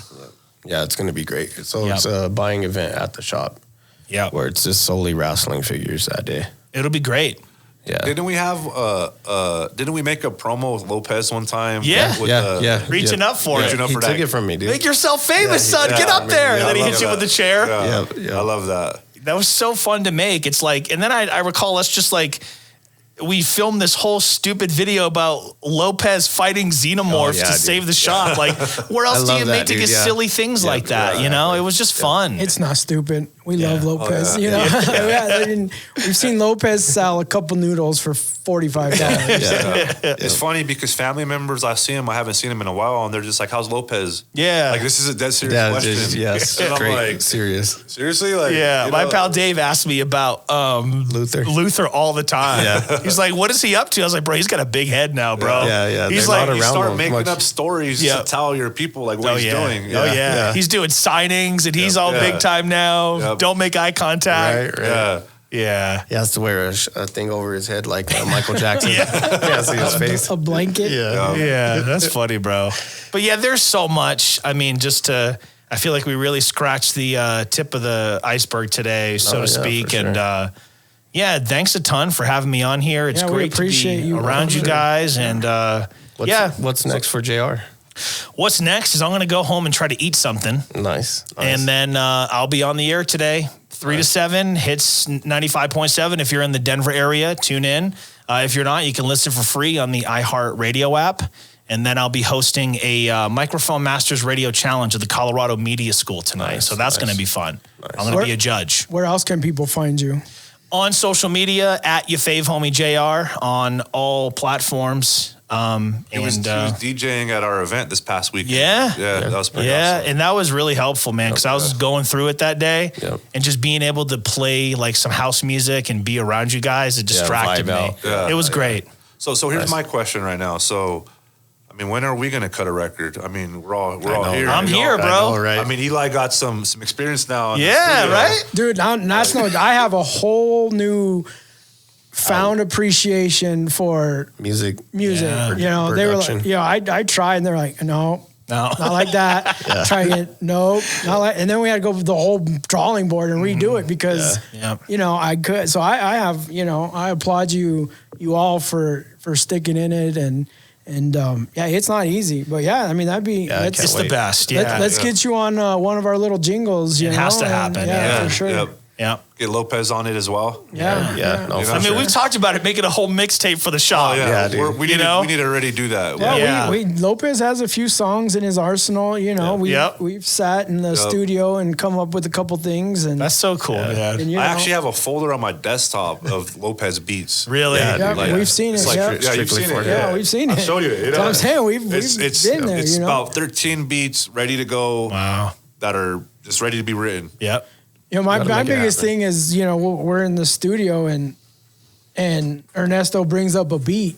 Yeah, it's going to be great. So it's a buying event at the shop. Yeah, where it's just solely wrestling figures that day. It'll be great. Yeah. Didn't we make a promo with Lopez one time? Yeah. Reaching up for it. He took it from me, dude. Make yourself famous, son. Get up there. And then he hits you with the chair. Yeah. I love that. That was so fun to make. It's and then I recall us just we filmed this whole stupid video about Lopez fighting xenomorphs to save the shop. Where else do you make to get silly things like that? It was just fun. It's not stupid. We love Lopez. We've seen Lopez sell a couple noodles for $45. It's funny because family members, I see him, I haven't seen him in a while, and they're just like, "How's Lopez?" Yeah, this is a dead serious question. Yes, and great, I'm serious. Seriously, my pal Dave asked me about Luther all the time. Yeah. He's like, "What is he up to?" I was like, "Bro, he's got a big head now, bro." Yeah. He's like, you start making up stories to tell your people what he's doing. He's doing signings and he's all big time now. Yep. Don't make eye contact. Right. Yeah. He has to wear a thing over his head like Michael Jackson. Can't see his face. A blanket. Yeah. That's funny, bro. But there's so much. I mean, I feel like we really scratched the tip of the iceberg today, so to speak. Sure. And thanks a ton for having me on here. It's great to be around you guys. And what's next for JR? What's next is I'm going to go home and try to eat something. Nice. And then I'll be on the air today, 3 to 7, hits 95.7. If you're in the Denver area, tune in. If you're not, you can listen for free on the iHeartRadio app. And then I'll be hosting a Microphone Masters Radio Challenge at the Colorado Media School tonight. So that's going to be fun. Nice. I'm going to be a judge. Where else can people find you? On social media, at your fave homie JR on all platforms. He was DJing at our event this past weekend. Yeah, that was pretty awesome. And that was really helpful, man, because I was going through it that day, and just being able to play some house music and be around you guys, it distracted me. It was great. So here's my question right now. So, I mean, when are we gonna cut a record? I mean, we're all here. I'm here, bro. Right? I mean, Eli got some experience now. Yeah, right, dude. That's no. I have a whole new found appreciation for music. Yeah. You know, they were like, I tried, and they're like, no, not like that. Try again, nope, not like. And then we had to go the whole drawing board and redo it because you know I could. So I have, you know, I applaud you all for sticking in it and it's not easy, but I mean that'd be it's the best. Let's get you on one of our little jingles. It has to happen. For sure. Yep. Get Lopez on it as well. Yeah. No, I mean, we've talked about it, making a whole mixtape for the shop. Dude. We need to already do that. Yeah, we Lopez has a few songs in his arsenal. You know, we've sat in the studio and come up with a couple things, and that's so cool. And, I actually have a folder on my desktop of Lopez beats. Really? We've seen it. You've seen it. Yeah, we've seen it. I'll show you. That's what I'm saying. We've been there. It's about 13 beats ready to go. Wow. That are just ready to be written. Yep. You know, my biggest thing is, you know, we're in the studio and Ernesto brings up a beat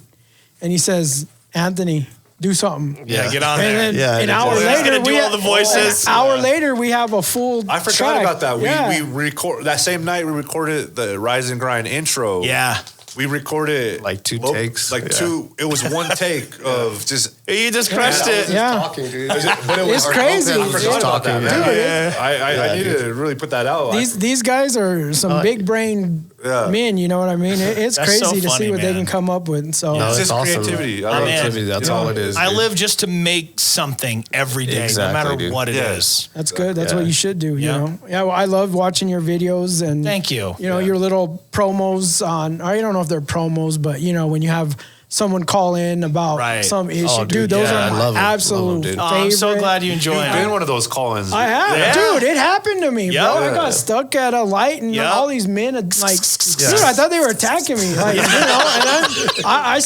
and he says, Anthony, do something. Yeah, get on there. And then an hour later, we all the voices. An hour later, we have a full I forgot track. about that. We record that same night. We recorded the Rise and Grind intro. Yeah. We recorded like two takes. Two. It was one take of just. You just crushed it. Talking, dude. But it's crazy. I forgot about that, man. Dude, I needed to really put that out. These guys are some big brain men. You know what I mean? It's crazy to see what they can come up with. So it's just awesome. creativity. Creativity. That's all it is. I live just to make something every day, no matter what it is. That's good. That's what you should do. You know. Yeah. Well, I love watching your videos and. Thank you. You know your little promos on. I don't know if they're promos, but you know when you have someone call in about some issue. Oh, dude, those are my absolute favorite. I'm so glad you enjoy it. You've been one of those call-ins. I have. Dude, it happened to me, bro. I got stuck at a light and all these men like, dude, I thought they were attacking me. Like, you know, and I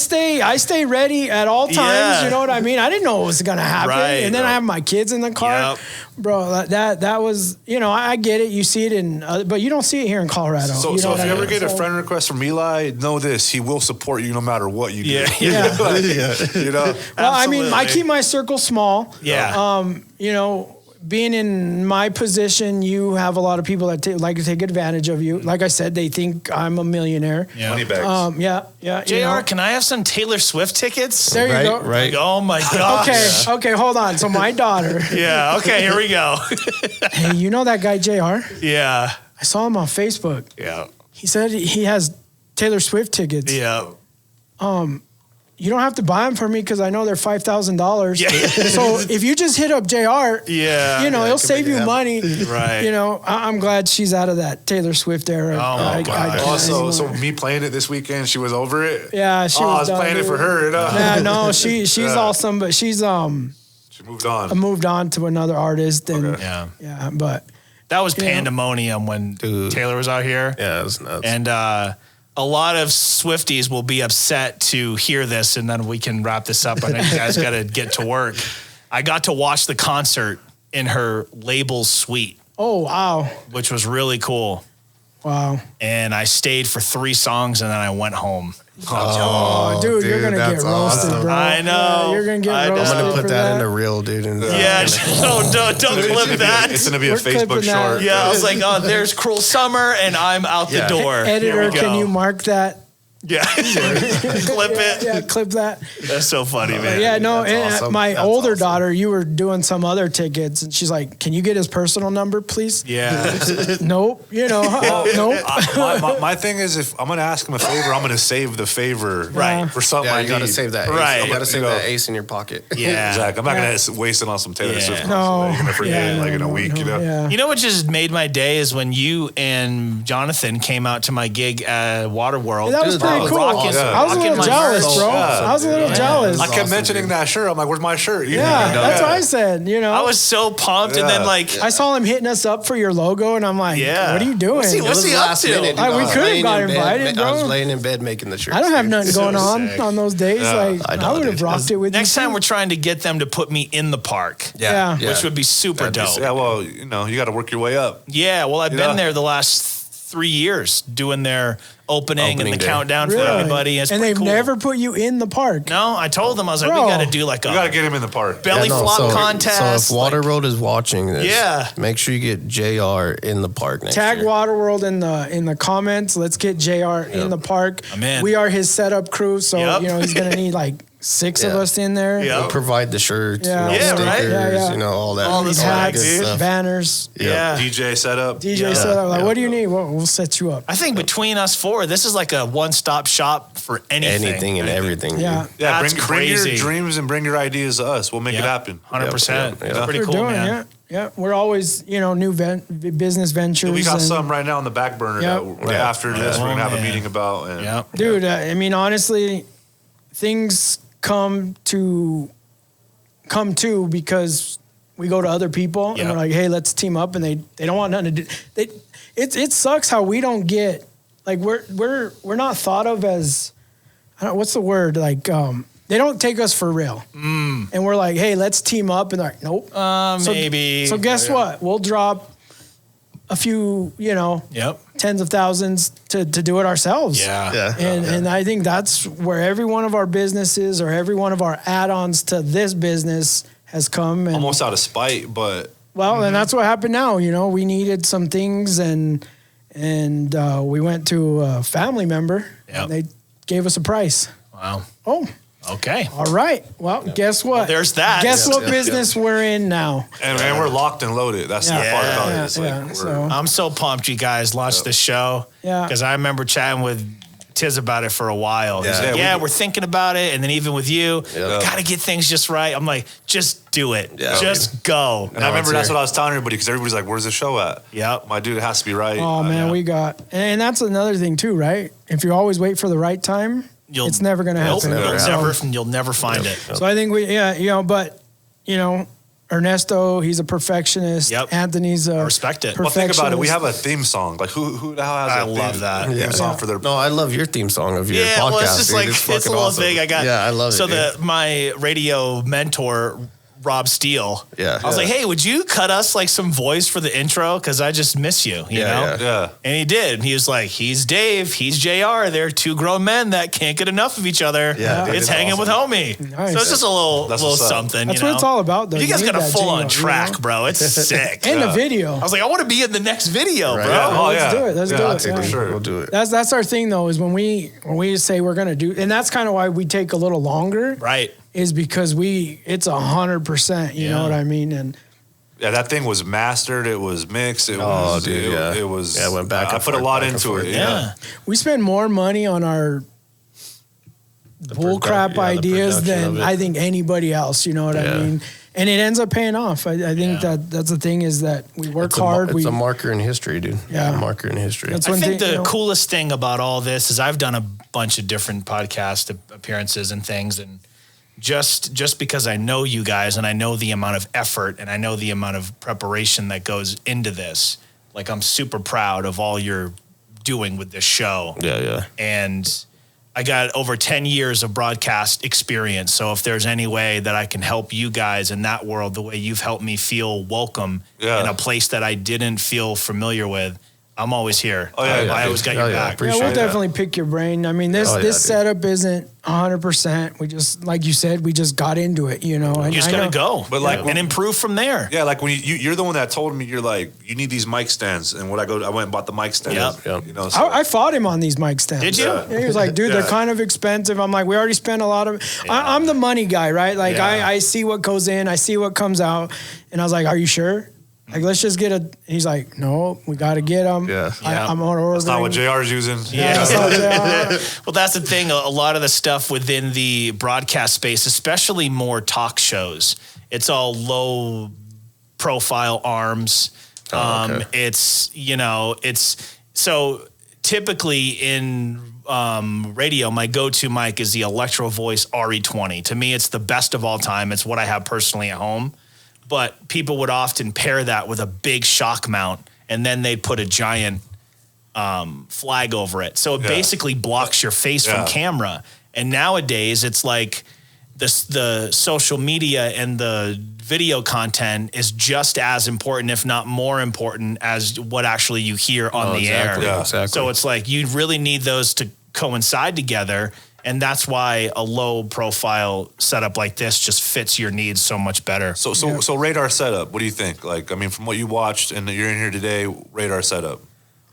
stay ready at all times. You know what I mean? I didn't know what was going to happen. And then I have my kids in the car. Bro, that was, you know, I get it. You see it but you don't see it here in Colorado. So if you ever get a friend request from Eli, know this, he will support you no matter what you do. Yeah. You know? Well, I mean, I keep my circle small. Yeah. You know, being in my position, you have a lot of people that like to take advantage of you. Like I said, they think I'm a millionaire. Yeah. Money bags. Yeah. JR, can I have some Taylor Swift tickets? There you go. Right. Oh my gosh. Okay, hold on. So my daughter. Okay, here we go. Hey, you know that guy JR? Yeah. I saw him on Facebook. Yeah. He said he has Taylor Swift tickets. Yeah. You don't have to buy them for me because I know they're $5,000. Yeah. So if you just hit up JR, you know, he'll save you money. Right. You know, I'm glad she's out of that Taylor Swift era. Oh my God. So me playing it this weekend, she was over it. Yeah, she was. I was playing it for her. You know? Yeah, no, she's awesome, but she's she moved on. Moved on to another artist, and yeah, but that was pandemonium when Taylor was out here. Yeah, it was nuts. And a lot of Swifties will be upset to hear this, and then we can wrap this up. I know you guys got to get to work. I got to watch the concert in her label suite. Oh, wow. Which was really cool. Wow. And I stayed for 3 songs, and then I went home. Oh, dude, you're going to get roasted, bro. I know. Yeah, you're going to get roasted. I'm going to put that in the reel, dude. Don't clip that. It's going to be a Facebook short. Yeah, I was like, there's Cruel Summer, and I'm out the door. Editor, can you mark that? Yeah. Clip it. Yeah, clip that. That's so funny, man. Yeah, no, awesome. My older daughter, you were doing some other tickets, and she's like, can you get his personal number, please? Yeah. Nope. You know, nope. My thing is, if I'm going to ask him a favor, I'm going to save the favor for something I you got to need. save that ace. Right. You got to save that ace in your pocket. Yeah. Exactly. I'm not going to waste it on some Taylor Swift. No. You're going to forget in a week, you know? Yeah. You know what just made my day is when you and Jonathan came out to my gig at Waterworld. That was pretty cool. Awesome. I was a little jealous, bro. I was a little jealous. I kept mentioning that shirt. I'm like, where's my shirt? That's what I said, you know. I was so pumped, and then I saw him hitting us up for your logo, and I'm like, what are you doing? What's he up to? Minute, we could have got invited, bro. I was laying in bed making the shirt. I don't have nothing going on those days. Like I would have rocked it with you. Next time we're trying to get them to put me in the park. Yeah. Which would be super dope. Yeah, well, you got to work your way up. Yeah, well, I've been there the last 3 years doing their opening and the day. countdown for everybody. And they've never put you in the park. No, I told them, I was like, we got to do like we got to get him in the park. belly flop contest. So if Waterworld is watching this, make sure you get JR in the park next Tag year. Waterworld in the comments. Let's get JR in the park. I'm in. We are his setup crew, so he's going to need like 6 of us in there. We'll provide the shirts, stickers, all that. All the hats, stuff. banners. DJ setup. setup. Like, what do you need? We'll set you up. I think between us 4, this is like a one-stop shop for anything. Anything and everything. Yeah. Yeah, That's bring your crazy. dreams and bring your ideas to us. We'll make it happen. 100%. It's pretty We're cool, doing, man. Yeah. We're always, new business ventures. We got and- some right now on the back burner that after this we're going to have a meeting about. And Dude, I mean, honestly, things come to because we go to other people and we're like, hey, let's team up, and they don't want nothing to do. It sucks how we don't get, like, we're not thought of as, I don't know, what's the word, like they don't take us for real. And we're like, hey, let's team up, and they're like, nope. Maybe. So guess what? We'll drop a few, tens of thousands to do it ourselves. And I think that's where every one of our businesses or every one of our add-ons to this business has come. And, almost out of spite, but. Well, and that's what happened now. We needed some things, and we went to a family member, and they gave us a price. Wow. Oh. Okay. All right. Well, guess what? Well, there's that. Guess what business we're in now? And we're locked and loaded. That's the part about it. It's like I'm so pumped you guys launched this show. Yeah. Because I remember chatting with Tiz about it for a while. He's like, we're thinking about it. And then even with you, got to get things just right. I'm like, just do it. Yeah. Just go. And I remember that's what I was telling everybody, because everybody's like, where's the show at? Yep. My dude, it has to be right. Oh, man, we got... And that's another thing, too, right? If you always wait for the right time... it's never going to happen. You'll never find it. So I think but Ernesto, he's a perfectionist. Yep. Anthony's a I respect it. Well, think about it. We have a theme song. Like who the hell has I love that. theme song for their? No, I love your theme song of your podcast. Well, it's just like, it's a little awesome. thing I got. Yeah, I love it. So my radio mentor, Rob Steele. Yeah. I was like, hey, would you cut us like some voice for the intro? Because I just miss you, you know? Yeah. And he did. He was like, he's Dave, he's JR. They're 2 grown men that can't get enough of each other. Yeah. It's hanging with homie. Nice. So it's just a little something. That's what it's all about, though. You guys got a full on jingle, track, bro. It's sick. And the video. I was like, I want to be in the next video, bro. Let's do it. Let's do it. For sure. We'll do it. That's our thing, though, is when we say we're going to do, and that's kind of why we take a little longer. Right. Is because it's 100%, you know what I mean? And that thing was mastered. It was mixed. It was. It was. Yeah, it went back. I put a lot into it. Yeah. we spend more money on our bullcrap ideas than I think anybody else. You know what I mean? And it ends up paying off. I think that's the thing, is that we work hard. It's a marker in history, dude. Yeah. A marker in history. That's I think the coolest thing about all this is I've done a bunch of different podcast appearances and things, and just because I know you guys and I know the amount of effort and I know the amount of preparation that goes into this, like, I'm super proud of all you're doing with this show. Yeah. And I got over 10 years of broadcast experience. So if there's any way that I can help you guys in that world, the way you've helped me feel welcome in a place that I didn't feel familiar with, I'm always here. I always got your back. We'll definitely pick your brain. I mean, this setup isn't 100%. We just, like you said, we just got into it, you know. You just got to go, but and improve from there. Yeah, like when you're the one that told me, you're like, you need these mic stands, and when I went and bought the mic stands. Yep. You know, so. I fought him on these mic stands. Did you? Yeah, he was like, dude, they're kind of expensive. I'm like, we already spent a lot of. I'm the money guy, right? Like I see what goes in, I see what comes out, and I was like, are you sure? Like, let's just get a. He's like, no, we got to get them. Yeah. I'm ordering. That's not what JR's using. Well, that's the thing. A lot of the stuff within the broadcast space, especially more talk shows, it's all low profile arms. It's so typically in radio, my go-to mic is the Electro Voice RE20. To me, it's the best of all time. It's what I have personally at home. But people would often pair that with a big shock mount, and then they put a giant flag over it. So it basically blocks your face from camera. And nowadays, it's like the social media and the video content is just as important, if not more important, as what actually you hear on the air. Yeah, exactly. So it's like you really need those to coincide together. And that's why a low profile setup like this just fits your needs so much better. So radar setup, what do you think? Like, I mean, from what you watched and that you're in here today, radar setup.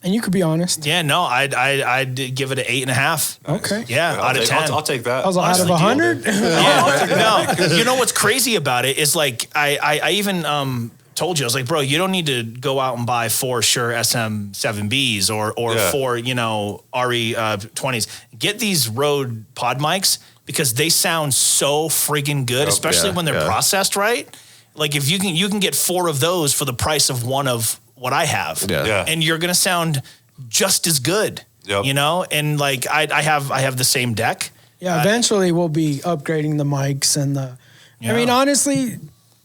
And you could be honest. Yeah, no, I'd give it an 8.5. Okay. Yeah, out of 10. I'll take that. I was out of 100. No, you know what's crazy about it is like I even told you, I was like, bro, you don't need to go out and buy 4 Shure SM7Bs or 4 RE20s. Get these Rode pod mics because they sound so friggin' good, especially when they're processed right. Like if you can get 4 of those for the price of one of what I have, and you're gonna sound just as good, you know. And like I have the same deck. Yeah, eventually we'll be upgrading the mics and the. I mean, honestly,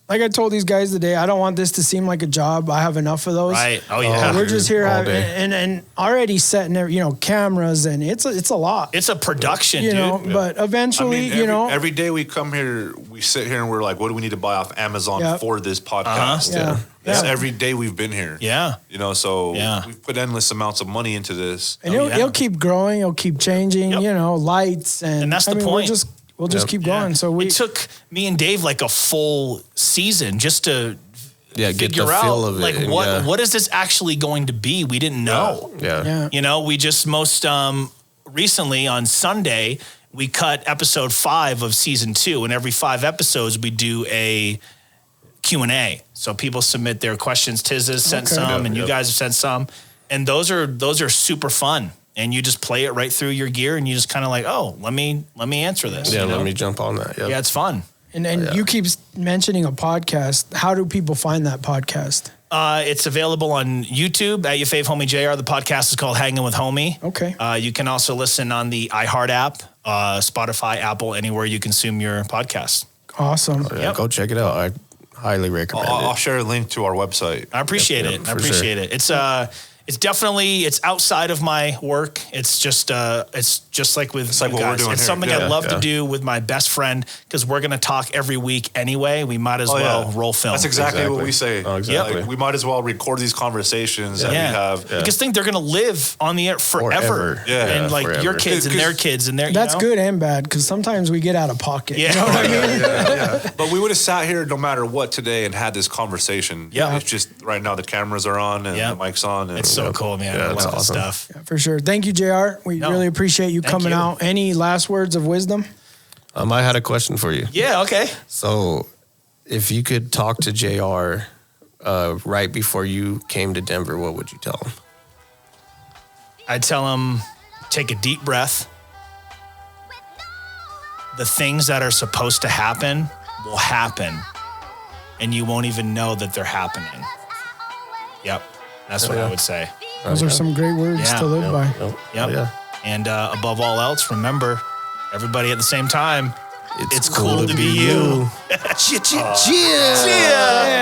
like I told these guys today, I don't want this to seem like a job. I have enough of those. Right. Oh yeah. We're just here and already setting there, cameras, and it's a lot. It's a production, you dude. know. But eventually, every day we come here, we sit here and we're like, what do we need to buy off Amazon for this podcast? Every day we've been here. Yeah. So we've put endless amounts of money into this. And it'll keep growing. It'll keep changing. Lights and that's the point. We'll just keep going. So it took me and Dave like a full season just to get figure the out feel of like it. what is this actually going to be? We didn't know. We just most recently on Sunday we cut episode 5 of season 2, and every 5 episodes we do a Q&A. So people submit their questions. Tiz has sent some, and you guys have sent some, and those are super fun. And you just play it right through your gear, and you just kind of like, oh, let me answer this. Yeah, let me jump on that. Yeah, it's fun. And you keep mentioning a podcast. How do people find that podcast? It's available on YouTube at your fave homie JR. The podcast is called Hanging with Homie. Okay. You can also listen on the iHeart app, Spotify, Apple, anywhere you consume your podcast. Awesome. Go check it out. I highly recommend it. I'll share a link to our website. I appreciate it. I appreciate it. It's definitely outside of my work. It's just like with it's like what guys. we're doing It's here. something I'd love to do with my best friend because we're gonna talk every week anyway. We might as well roll film. That's exactly what we say. Oh, exactly. Like, we might as well record these conversations that we have. Because I think they're gonna live on the air forever. Yeah, and your kids and their kids and their. That's good and bad because sometimes we get out of pocket. Yeah. You know what I mean? But we would have sat here no matter what today and had this conversation. Yeah. It's just right now the cameras are on and the mic's on. And it's so cool, man. I love this stuff. Yeah, for sure. Thank you, JR. We really appreciate you coming out. Any last words of wisdom? I had a question for you. Yeah, okay. So if you could talk to JR right before you came to Denver, what would you tell him? I'd tell him, take a deep breath. The things that are supposed to happen will happen, and you won't even know that they're happening. Yep. That's what I would say. Those are some great words to live by. Yep. Yeah. And above all else, remember, everybody at the same time, it's cool to be you. Cheers.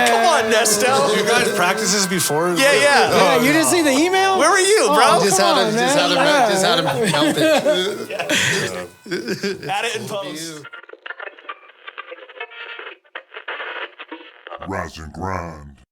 Come on, Nesto. You guys practice this before? Yeah. You didn't see the email? Where were you, bro? Just how to melt it. Add it in post. Rise and grind.